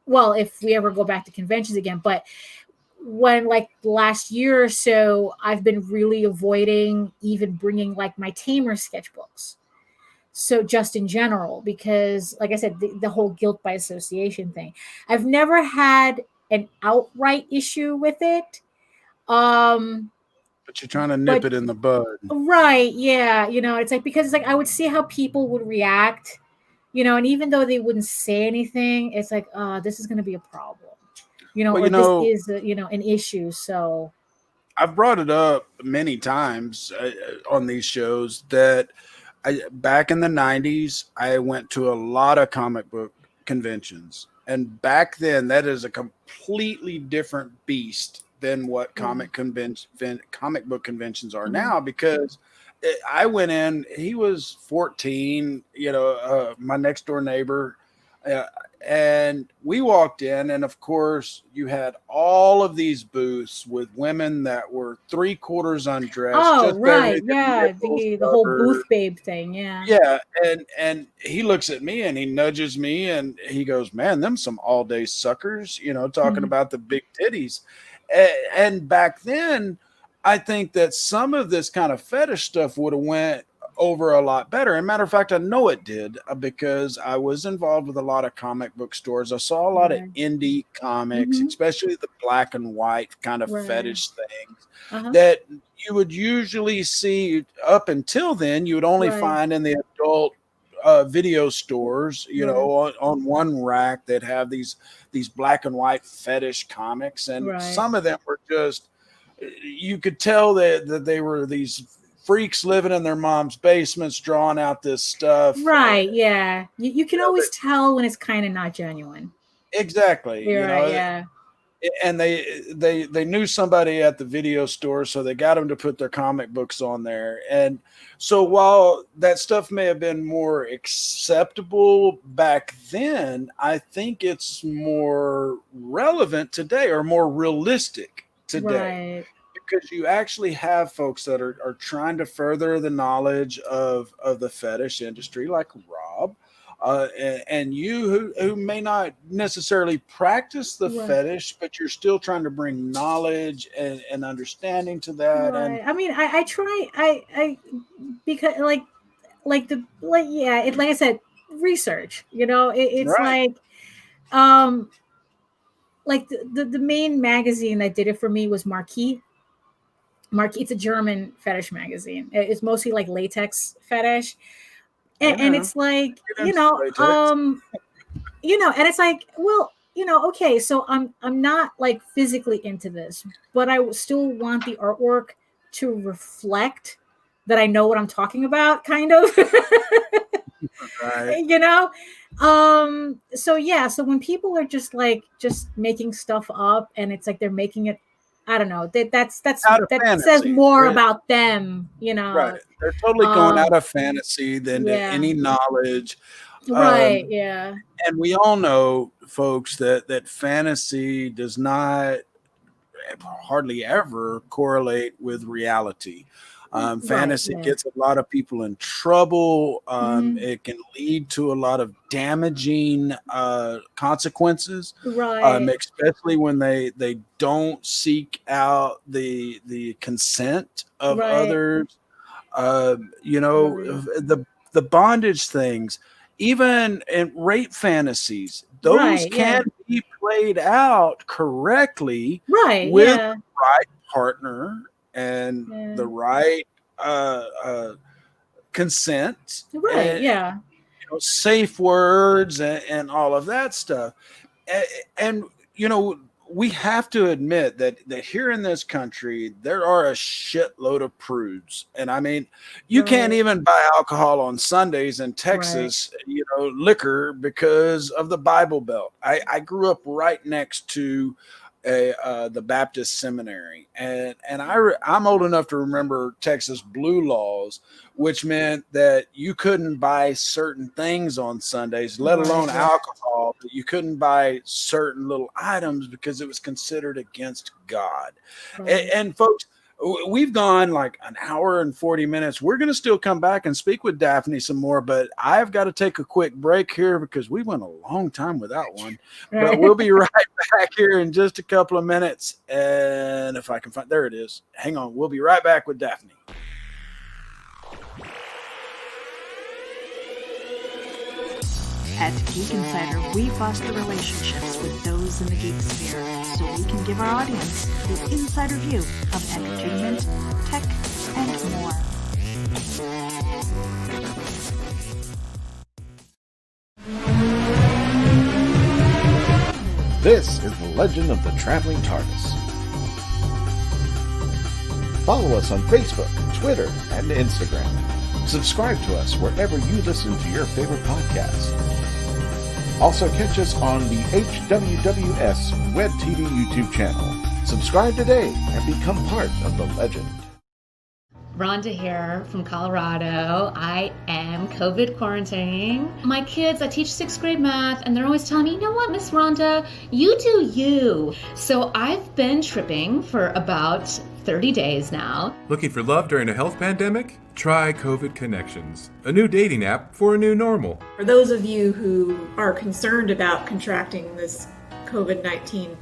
well, if we ever go back to conventions again, but when, like, last year or so, I've been really avoiding even bringing like my tamer sketchbooks. So just in general, because like I said, the whole guilt by association thing, I've never had an outright issue with it. But you're trying to nip it in the bud. Right. Yeah. It's like, because it's like, I would see how people would react, and even though they wouldn't say anything, it's like, this is going to be a problem. This is an issue. So I've brought it up many times on these shows that back in the 90s, I went to a lot of comic book conventions. And back then, that is a completely different beast than what comic book conventions are now, because I went in, he was 14, my next door neighbor, and we walked in, and of course you had all of these booths with women that were 3/4 undressed. Oh, just right. barely Yeah. nipples The whole covered. booth babe thing. Yeah. Yeah, and he looks at me and he nudges me and he goes, "Man, them some all day suckers," talking about the big titties. And back then, I think that some of this kind of fetish stuff would have went over a lot better. And matter of fact, I know it did because I was involved with a lot of comic book stores. I saw a lot of indie comics, especially the black and white kind of fetish things that you would usually see up until then. You would only find in the adult video stores, on one rack that have these black and white fetish comics, and some of them were just, you could tell that they were these freaks living in their mom's basements drawing out this stuff. Right. Yeah. You can always tell when it's kind of not genuine. Exactly. You're right. Yeah. And they knew somebody at the video store, so they got them to put their comic books on there. And so while that stuff may have been more acceptable back then, I think it's more relevant today, or more realistic today. Right. Because you actually have folks that are trying to further the knowledge of the fetish industry, like Rob. And you who may not necessarily practice the Right. fetish, but you're still trying to bring knowledge and understanding to that. Right. I mean, I try, I because yeah, like I said, research, it's Right. um like the main magazine that did it for me was Marquis. It's a German fetish magazine. It's mostly like latex fetish. And Yeah. it's like, Get into latex. and it's like, well, okay, so I'm not like physically into this, but I still want the artwork to reflect that I know what I'm talking about, kind of. Right. So yeah, so when people are just making stuff up, and it's like they're making it, I don't know, that's Out of that says fantasy. more Right. about them, Right. They're totally going out Um, of fantasy than to yeah. any knowledge. Right, yeah. And we all know, folks, that fantasy does not hardly ever correlate with reality. Right, Fantasy yeah. gets a lot of people in trouble. Mhm. It can lead to a lot of damaging consequences, Right. especially when they don't seek out the consent of Right. others. The bondage things, even in rape fantasies, those Right, yeah. can be played out correctly Right, with yeah. the right partner and Yeah. the right consent, Right, and yeah. safe words and all of that stuff. And we have to admit that here in this country there are a shitload of prudes, and I mean, you can't Right. even buy alcohol on Sundays in Texas, liquor, because of the Bible Belt. I grew up right next to the Baptist seminary, and I'm old enough to remember Texas blue laws, which meant that you couldn't buy certain things on Sundays, let alone Right. alcohol. But you couldn't buy certain little items because it was considered against God. Right. And folks, we've gone like an hour and 40 minutes. We're going to still come back and speak with Daphne some more, but I've got to take a quick break here because we went a long time without one. But we'll be right back here in just a couple of minutes. And if I can find, there it is. Hang on. We'll be right back with Daphne. At Geek Insider, we foster relationships with those in the geek sphere so we can give our audience the insider view of entertainment, tech, and more. This is the Legend of the Traveling TARDIS. Follow us on Facebook, Twitter, and Instagram. Subscribe to us wherever you listen to your favorite podcasts. Also catch us on the HWWS Web TV YouTube channel. Subscribe today and become part of the legend. Rhonda here from Colorado. I am COVID quarantining. My kids, I teach 6th grade math, and they're always telling me, you know what, Miss Rhonda, you do you. So I've been tripping for about 30 days now. Looking for love during a health pandemic? Try COVID Connections, a new dating app for a new normal. For those of you who are concerned about contracting this COVID-19,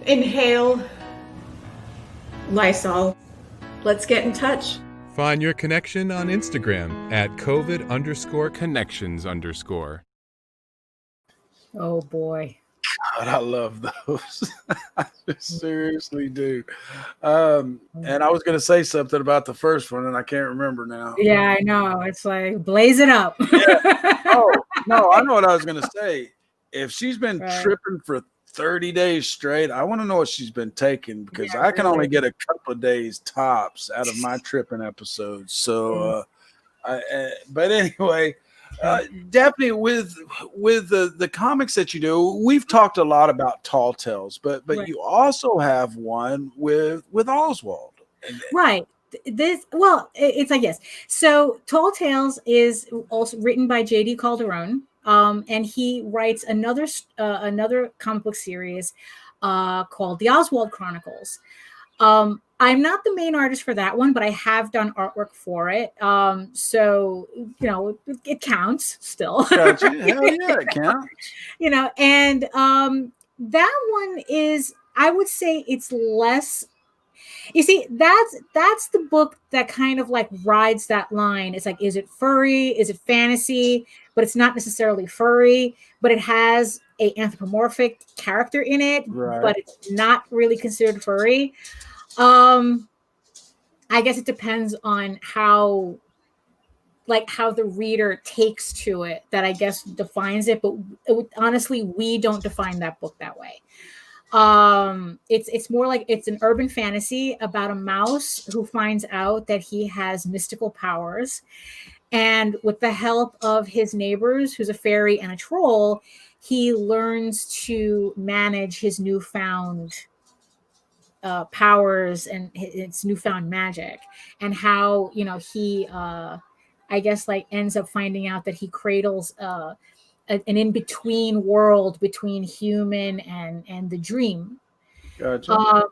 inhale Lysol. Let's get in touch. Find your connection on Instagram at COVID_connections_. Oh boy. God, I love those. I just seriously do. And I was going to say something about the first one, and I can't remember now. Yeah, I know. It's like blaze it up. Oh, no, I know what I was going to say. If she's been Right. tripping for 30 days straight, I want to know what she's been taking, because Yeah, I can only really. get a couple of days tops out of my tripping episodes. So, but anyway, definitely with the comics that you do, we've talked a lot about Tall Tales, but Right. you also have one with Oswald. Right. It's like, yes. So Tall Tales is also written by J.D. Calderon, and he writes another comic book series called The Oswald Chronicles. I'm not the main artist for that one, but I have done artwork for it. So it counts still. Gotcha. Hell yeah, it counts. And that one is, I would say, it's less. You see, that's the book that kind of like rides that line. It's like, is it furry? Is it fantasy? But it's not necessarily furry, but it has a anthropomorphic character in it, Right. but it's not really considered furry. I guess it depends on how the reader takes to it, that I guess defines it. But honestly, we don't define that book that way. It's more like it's an urban fantasy about a mouse who finds out that he has mystical powers, and with the help of his neighbors, who's a fairy and a troll, he learns to manage his newfound powers and its newfound magic, and how he I guess like ends up finding out that he cradles an in-between world between human and the dream. Gotcha.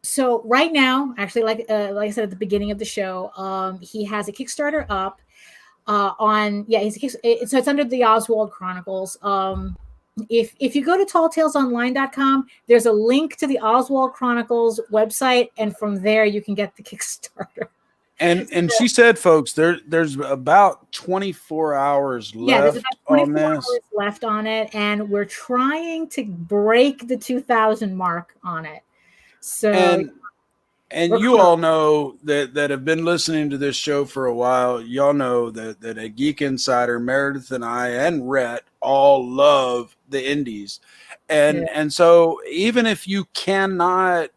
So right now, actually, like I said at the beginning of the show, he has a Kickstarter up so it's under the Oswald Chronicles. If you go to talltalesonline.com, there's a link to the Oswald Chronicles website, and from there you can get the Kickstarter. And she said, folks, there's about 24 hours left there's about 24 on hours this. left on it, and we're trying to break the 2,000 mark on it. So And you all know that have been listening to this show for a while. Y'all know that a Geek Insider, Meredith and I and Rhett all love the indies. And so even if you cannot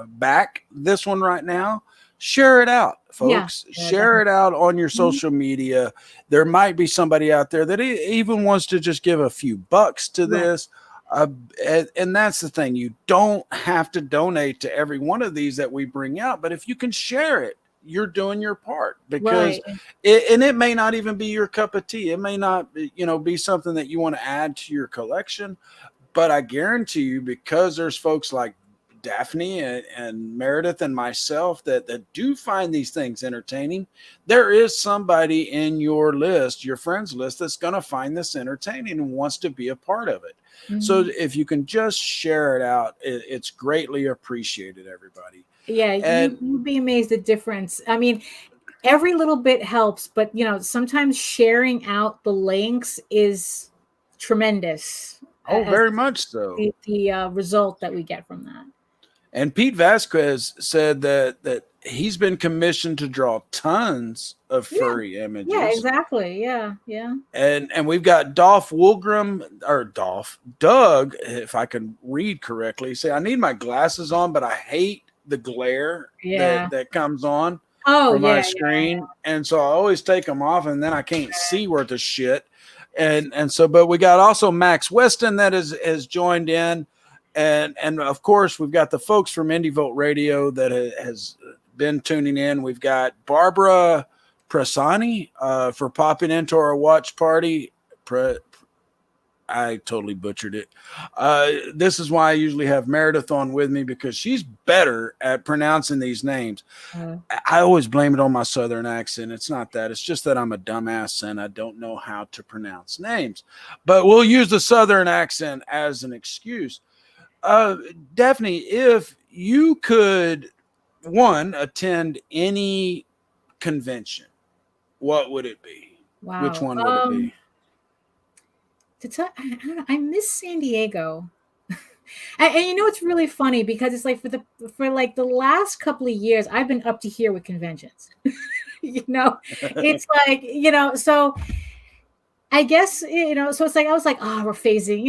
back this one right now, share it out, folks. Share it out on your social media. There might be somebody out there that even wants to just give a few bucks to this. And that's the thing. You don't have to donate to every one of these that we bring out, but if you can share it, you're doing your part, because it may not even be your cup of tea. It may not be something that you want to add to your collection, but I guarantee you, because there's folks like Daphne and Meredith and myself that do find these things entertaining, there is somebody in your list, your friends list, that's going to find this entertaining and wants to be a part of it. Mm-hmm. So if you can just share it out, it's greatly appreciated, everybody. Yeah, you'd be amazed the difference. I mean, every little bit helps, but sometimes sharing out the links is tremendous. Oh, very much so. The result that we get from that. And Pete Vasquez said that he's been commissioned to draw tons of furry images. Yeah, exactly. Yeah. And we've got Doug, if I can read correctly, say, I need my glasses on, but I hate the glare that comes on from my screen. Yeah. And so I always take them off, and then I can't see worth a shit. And so, but we got also Max Weston that has joined in. And of course, we've got the folks from Indie Volt Radio that has been tuning in. We've got Barbara Prasani for popping into our watch party. I totally butchered it. This is why I usually have Meredith on with me, because she's better at pronouncing these names. I always blame it on my Southern accent. It's not that. It's just that I'm a dumbass and I don't know how to pronounce names. But we'll use the Southern accent as an excuse. Daphne, if you could, attend any convention, what would it be? Wow. Which one would it be? I don't know. I miss San Diego. and it's really funny, because it's like for the last couple of years, I've been up to here with conventions. It's like, so I guess, so it's like, I was like, we're phasing,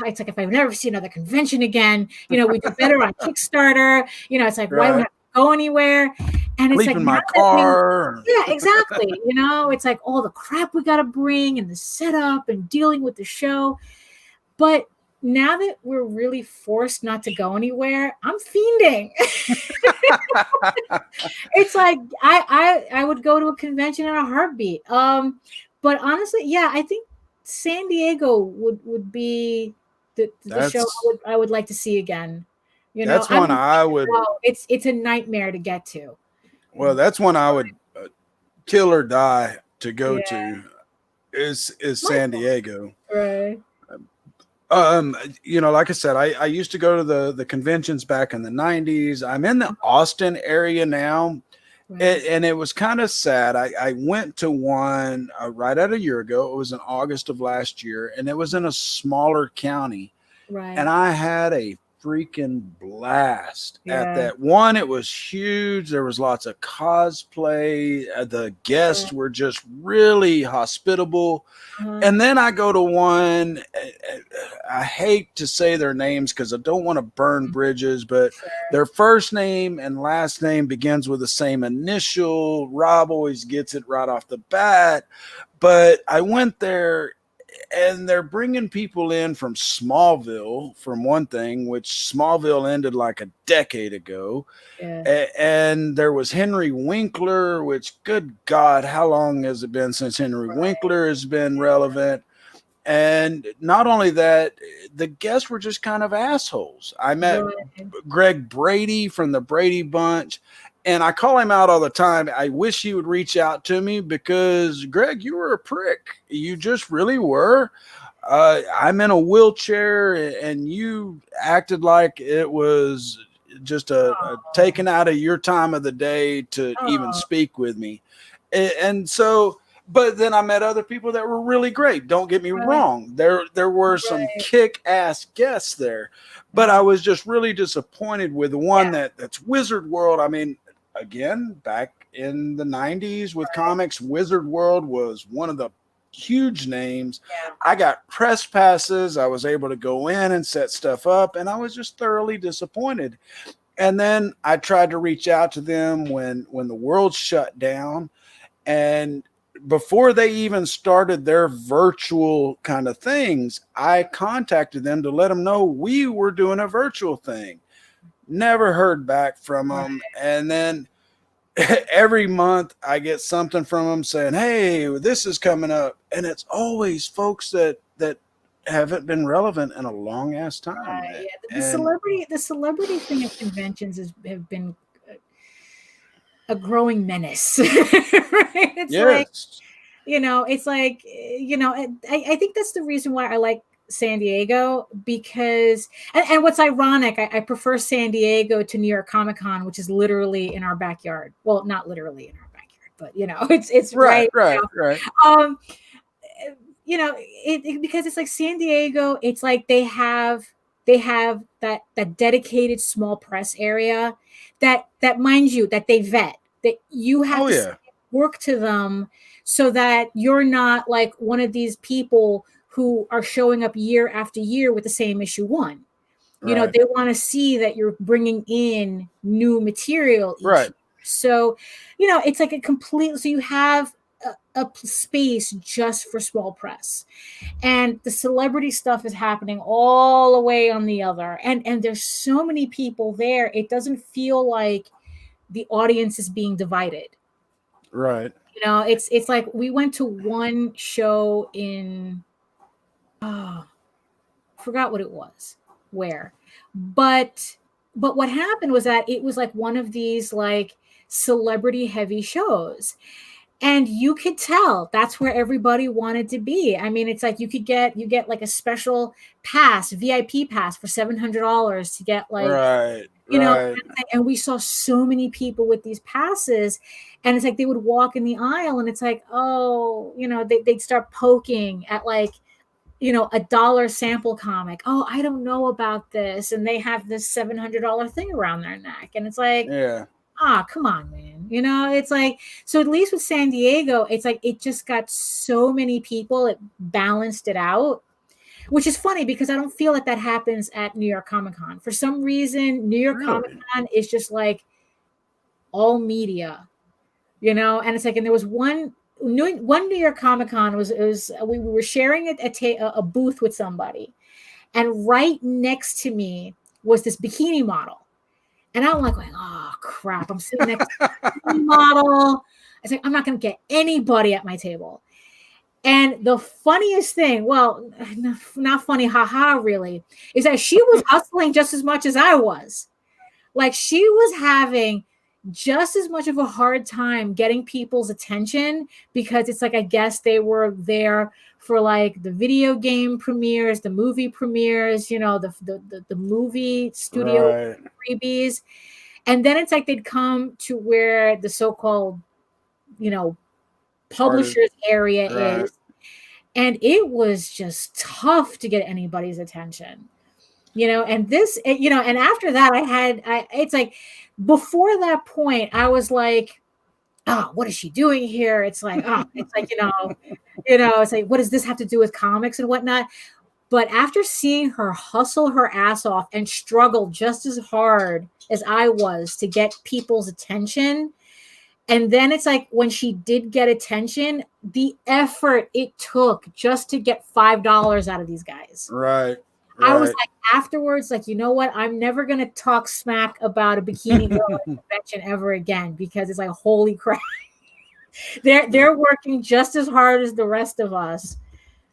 it's like, if I never see another convention again, we do better on Kickstarter, it's like, why don't we have to go anywhere? And it's Leaving my car. Yeah, exactly. It's like all the crap we got to bring and the setup and dealing with the show. But now that we're really forced not to go anywhere, I'm fiending. It's like, I would go to a convention in a heartbeat. But honestly, I think San Diego would be the show I would like to see again. You That's know, one I would. well, it's a nightmare to get to. Well, that's one I would kill or die to go Yeah. to. Is San Diego. Right. You know, like I said, I used to go to the conventions back in the 90s. I'm in the Austin area now. And it was kind of sad. I went to one right at a year ago. It was in August of last year, and it was in a smaller county. Right. And I had a freaking blast Yeah. at that one. It was huge. There was lots of cosplay. The guests were just really hospitable. And then I go to one, I hate to say their names because I don't want to burn bridges, but their first name and last name begins with the same initial. Rob always gets it right off the bat. But I went there, and they're bringing people in from Smallville, from one thing, which Smallville ended like a decade ago. Yeah. And there was Henry Winkler, which, good God, how long has it been since Henry Winkler has been relevant? And not only that, the guests were just kind of assholes. I met Greg Brady from the Brady Bunch, and I call him out all the time. I wish he would reach out to me because, Greg, you were a prick. You just really were. I'm in a wheelchair, and you acted like it was just a taken out of your time of the day to even speak with me. And so, but then I met other people that were really great. Don't get me wrong. There were some kick-ass guests there, but I was just really disappointed with the one that's Wizard World. I mean, again, back in the 90s with comics, Wizard World was one of the huge names. I got press passes. I was able to go in and set stuff up, and I was just thoroughly disappointed. And then I tried to reach out to them when the world shut down, and before they even started their virtual kind of things, I contacted them to let them know we were doing a virtual thing. Never heard back from them. And then every month I get something from them saying, hey, this is coming up. And it's always folks that haven't been relevant in a long ass time. The celebrity thing at conventions have been a growing menace. It's like, it's like, I think that's the reason why I like San Diego, because and what's ironic, I prefer San Diego to New York Comic Con, which is literally in our backyard. Well, not literally in our backyard, but it's right. Because it's like San Diego, it's like they have that dedicated small press area that mind you, that they vet, that you have to work to them so that you're not like one of these people who are showing up year after year with the same issue one. They want to see that you're bringing in new material each year. So, it's like so you have a space just for small press, and the celebrity stuff is happening all the way on the other. And there's so many people there. It doesn't feel like the audience is being divided. Right. It's like we went to one show in, forgot what it was, where, but what happened was that it was like one of these like celebrity heavy shows, and you could tell that's where everybody wanted to be. I mean, it's like you get like a special pass, VIP pass for $700 to get like, and we saw so many people with these passes, and it's like they would walk in the aisle, and it's like, they'd start poking at like, $1 sample comic. Oh, I don't know about this. And they have this $700 thing around their neck. And it's like, come on, man. It's like, so at least with San Diego, it's like, it just got so many people, it balanced it out, which is funny because I don't feel like that happens at New York Comic Con. For some reason, New York Comic Con is just like all media, and it's like, and there was one New York Comic Con we were sharing a booth with somebody, and right next to me was this bikini model, and I'm like, oh crap, I'm sitting next to a bikini model. I was like, I'm not going to get anybody at my table. And the funniest thing, well, not funny, haha, really, is that she was hustling just as much as I was. Like, she was having just as much of a hard time getting people's attention, because it's like, I guess they were there for like the video game premieres, the movie premieres, you know, the movie studio freebies. And then it's like they'd come to where the so-called, you know, publishers area is. And it was just tough to get anybody's attention, you know, and this, you know, and after that it's like, before that point, I was like, oh, what is she doing here? It's like, oh, it's like, you know, it's like, what does this have to do with comics and whatnot? But after seeing her hustle her ass off and struggle just as hard as I was to get people's attention, and then it's like, when she did get attention, the effort it took just to get $5 out of these guys. Right. I was like, afterwards, like, you know what? I'm never going to talk smack about a bikini girl at a convention ever again, because it's like, holy crap. They're working just as hard as the rest of us,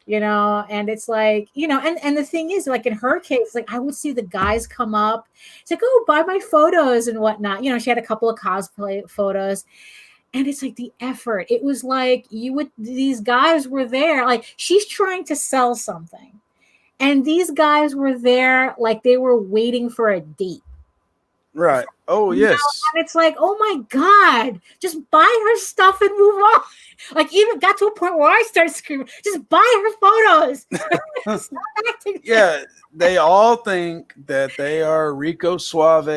you know? And it's like, you know, and the thing is, like, in her case, like, I would see the guys come up. It's like, oh, buy my photos and whatnot. You know, she had a couple of cosplay photos. And it's like the effort. It was like, these guys were there. Like, she's trying to sell something. And these guys were there like they were waiting for a date. Right. Oh, yes. You know? And it's like, oh my God, just buy her stuff and move on. Like, even got to a point where I started screaming, just buy her photos. Yeah, they all think that they are Rico Suave,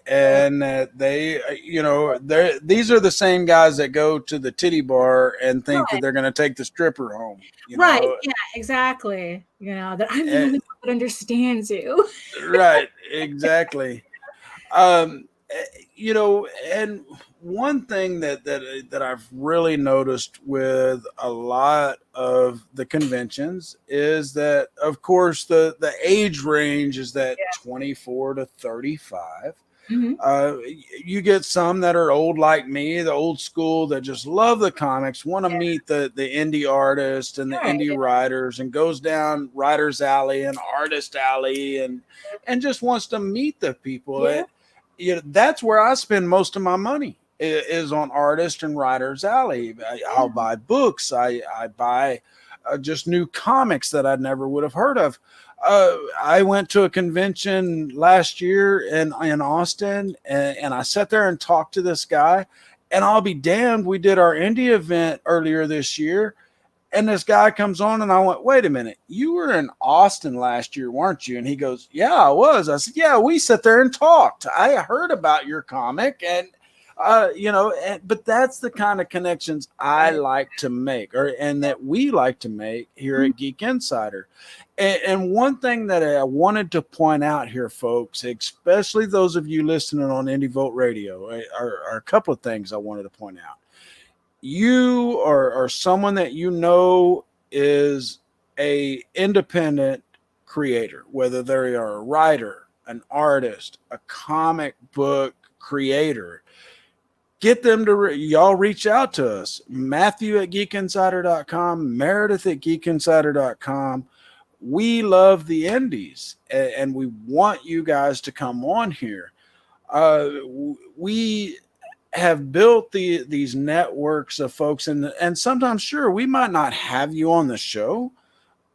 and that they, you know, these are the same guys that go to the titty bar and think that they're going to take the stripper home. You know? Yeah, exactly. You know, that I'm the only one that understands you. Right, exactly. You know, and one thing that I've really noticed with a lot of the conventions is that, of course, the age range is that 24 to 35. Mm-hmm. You get some that are old like me, the old school, that just love the comics, want to meet the indie artists and the indie writers, and goes down Writers Alley and Artist Alley and just wants to meet the people. Yeah. You know, that's where I spend most of my money, is on Artist and Writers Alley. I'll buy books. I buy just new comics that I never would have heard of. I went to a convention last year in Austin, and I sat there and talked to this guy, and I'll be damned, we did our indie event earlier this year, and this guy comes on, and I went, wait a minute, you were in Austin last year, weren't you? And he goes, yeah, I was. I said, yeah, we sat there and talked. I heard about your comic, and you know, but that's the kind of connections I like to make, and that we like to make here at Geek Insider. And one thing that I wanted to point out here, folks, especially those of you listening on Indie Vote Radio, are a couple of things I wanted to point out. You are someone that you know is a independent creator, whether they are a writer, an artist, a comic book creator. Get them to y'all reach out to us. Matthew at geekinsider.com, Meredith at geekinsider.com. We love the indies, and we want you guys to come on here. We have built these networks of folks, and sometimes, sure, we might not have you on the show,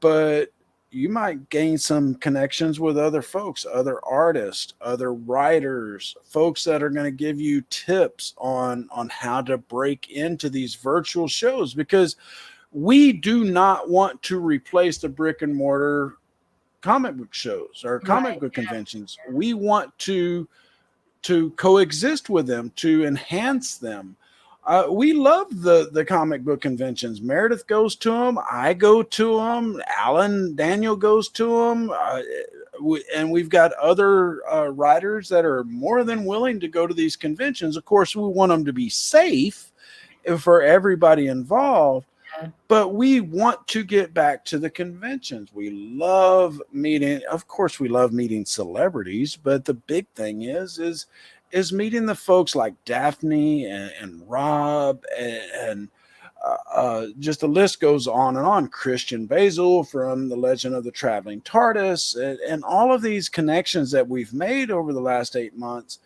but you might gain some connections with other folks, other artists, other writers, folks that are going to give you tips on how to break into these virtual shows, because we do not want to replace the brick and mortar comic book shows or comic book conventions. We want to coexist with them, to enhance them. We love the comic book conventions. Meredith goes to them. I go to them. Daniel goes to them. And we've got other writers that are more than willing to go to these conventions. Of course, we want them to be safe for everybody involved. But we want to get back to the conventions. We love meeting. Of course, we love meeting celebrities. But the big thing is meeting the folks like Daphne and Rob and just the list goes on and on. Christian Basil from The Legend of the Traveling TARDIS, and all of these connections that we've made over the last 8 months.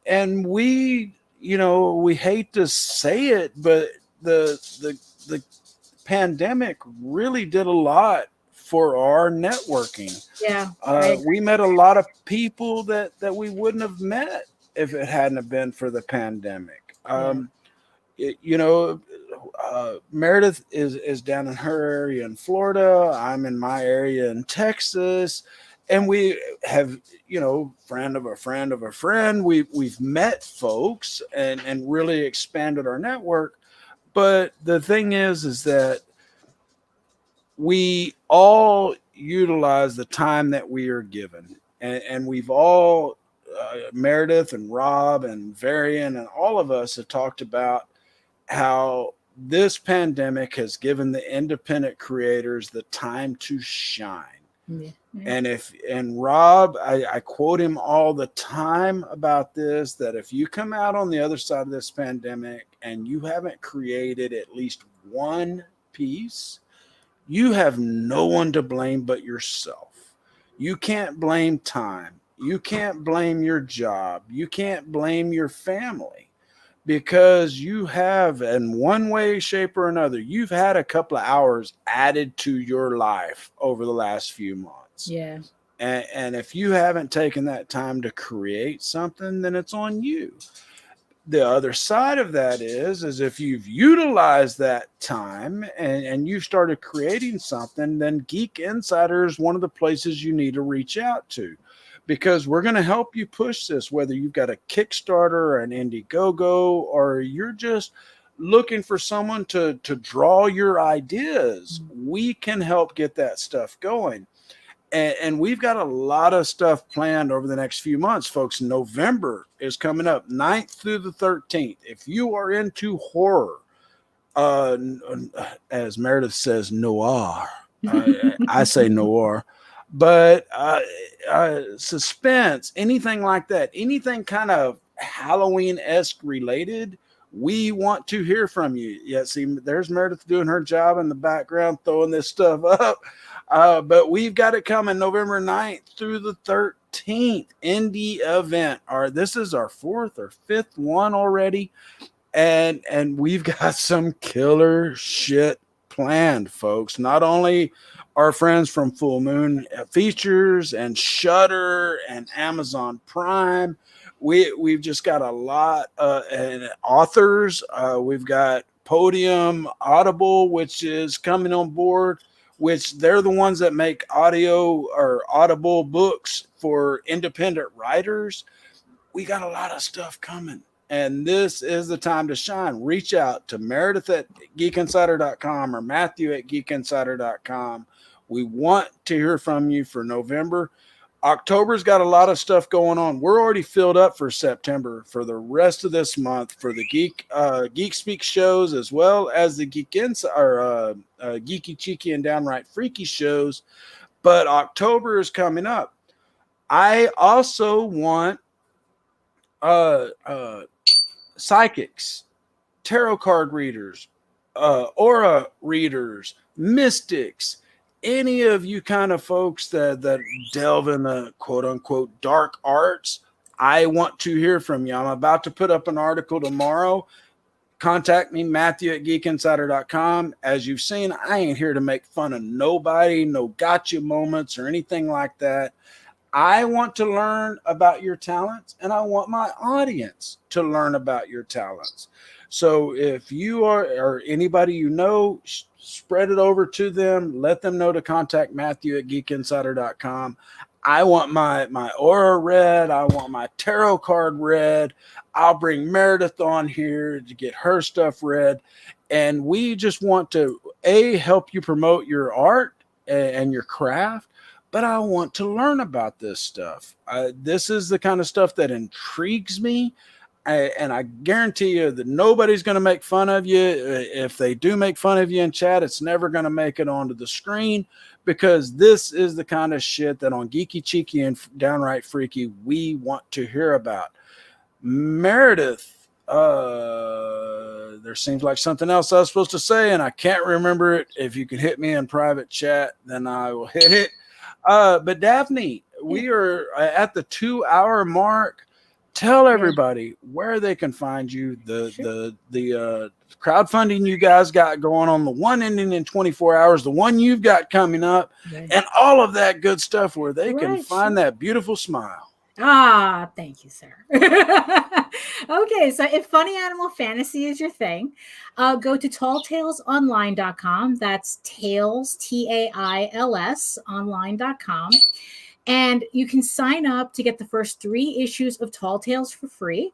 And we, we hate to say it, but the pandemic really did a lot for our networking. Yeah. We met a lot of people that we wouldn't have met if it hadn't have been for the pandemic. Meredith is down in her area in Florida. I'm in my area in Texas. And we have, friend of a friend of a friend. We've met folks and really expanded our network. But the thing is that we all utilize the time that we are given. And we've all, Meredith and Rob and Varian and all of us have talked about how this pandemic has given the independent creators the time to shine. Yeah. And Rob, I quote him all the time about this, that if you come out on the other side of this pandemic and you haven't created at least one piece, you have no one to blame but yourself. You can't blame time. You can't blame your job. You can't blame your family, because you have, in one way, shape, or another, you've had a couple of hours added to your life over the last few months. Yeah. And if you haven't taken that time to create something, then it's on you. The other side of that is if you've utilized that time and you started creating something, then Geek Insider is one of the places you need to reach out to, because we're going to help you push this, whether you've got a Kickstarter or an Indiegogo, or you're just looking for someone to draw your ideas. We can help get that stuff going. And we've got a lot of stuff planned over the next few months, folks. November is coming up, 9th through the 13th. If you are into horror, as Meredith says, noir, I say noir, but suspense, anything like that, anything kind of Halloween-esque related, we want to hear from you. Yeah, see, there's Meredith doing her job in the background, throwing this stuff up. But we've got it coming November 9th through the 13th. Indie event. This is our 4th or 5th one already. And we've got some killer shit planned, folks. Not only our friends from Full Moon Features and Shudder and Amazon Prime, we've just got a lot and authors. We've got Podium Audible, which is coming on board, which they're the ones that make audio or audible books for independent writers. We got a lot of stuff coming, and this is the time to shine. Reach out to Meredith at geekinsider.com or Matthew at geekinsider.com. We want to hear from you for November. October's got a lot of stuff going on. We're already filled up for September for the rest of this month for the Geek Speak shows, as well as the Geeky, Cheeky, and Downright Freaky shows. But October is coming up. I also want psychics, tarot card readers, aura readers, mystics, any of you kind of folks that delve in the quote unquote dark arts. I want to hear from you. I'm about to put up an article tomorrow. Contact me, Matthew at geekinsider.com. As you've seen, I ain't here to make fun of nobody, no gotcha moments or anything like that. I want to learn about your talents, and I want my audience to learn about your talents. So if you are, or anybody you know, spread it over to them. Let them know to contact Matthew at geekinsider.com. I want my aura read. I want my tarot card read. I'll bring Meredith on here to get her stuff read. And we just want to, help you promote your art and your craft, but I want to learn about this stuff. This is the kind of stuff that intrigues me. And I guarantee you that nobody's going to make fun of you. If they do make fun of you in chat, it's never going to make it onto the screen, because this is the kind of shit that on Geeky, Cheeky, and Downright Freaky we want to hear about. Meredith, there's there seems like something else I was supposed to say, and I can't remember it. If you can hit me in private chat, then I will hit it. But Daphne, we are at the 2-hour mark. Tell everybody where they can find you, the crowdfunding you guys got going on, the one ending in 24 hours, the one you've got coming up, and all of that good stuff where they can find that beautiful smile. Ah, thank you, sir. Okay, so if funny animal fantasy is your thing, go to talltalesonline.com. That's Tails, Tails, online.com. And you can sign up to get the first 3 issues of Tall Tales for free.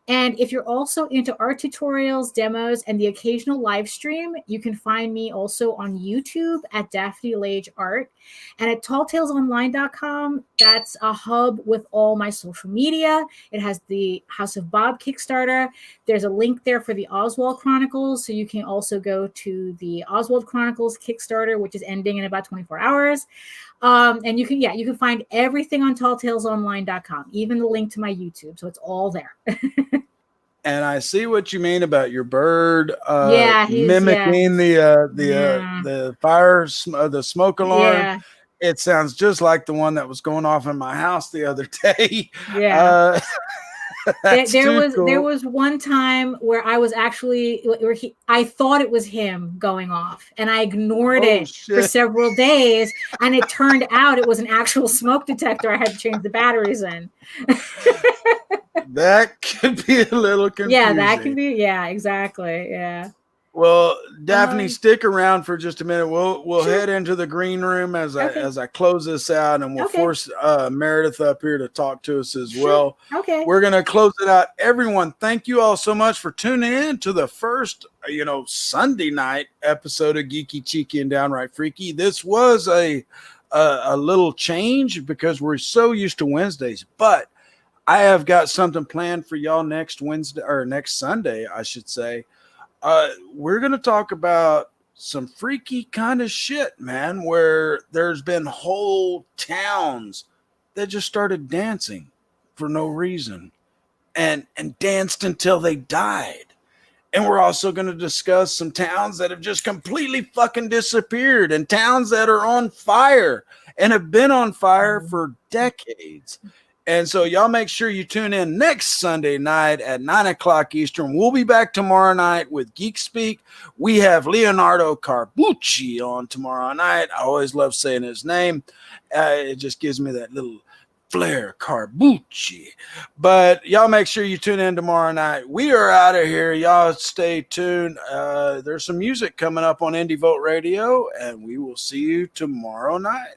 And if you're also into art tutorials, demos, and the occasional live stream, you can find me also on YouTube at Daphne Lage Art. And at talltalesonline.com, that's a hub with all my social media. It has the House of Bob Kickstarter. There's a link there for the Oswald Chronicles. So you can also go to the Oswald Chronicles Kickstarter, which is ending in about 24 hours. And you can find everything on talltalesonline.com, even the link to my YouTube. So it's all there. And I see what you mean about your bird mimicking the fire, the smoke alarm. Yeah. It sounds just like the one that was going off in my house the other day. Yeah. There cool. was one time where I was actually I thought it was him going off, and I ignored it for several days, and it turned out it was an actual smoke detector. I had to change the batteries in. That could be a little confusing. Yeah, that can be. Yeah, exactly. Yeah. Well, Daphne, stick around for just a minute. We'll head into the green room as I close this out, and we'll force Meredith up here to talk to us as well. Okay. We're gonna close it out. Everyone, thank you all so much for tuning in to the first, Sunday night episode of Geeky, Cheeky, and Downright Freaky. This was a little change because we're so used to Wednesdays, but I have got something planned for y'all next Wednesday, or next Sunday, I should say. We're going to talk about some freaky kind of shit, man, where there's been whole towns that just started dancing for no reason and danced until they died. And we're also going to discuss some towns that have just completely fucking disappeared, and towns that are on fire and have been on fire for decades. And so y'all make sure you tune in next Sunday night at 9:00 Eastern. We'll be back tomorrow night with Geek Speak. We have Leonardo Carbucci on tomorrow night. I always love saying his name. It just gives me that little flair, Carbucci. But y'all make sure you tune in tomorrow night. We are out of here. Y'all stay tuned. There's some music coming up on Indie Volt Radio, and we will see you tomorrow night.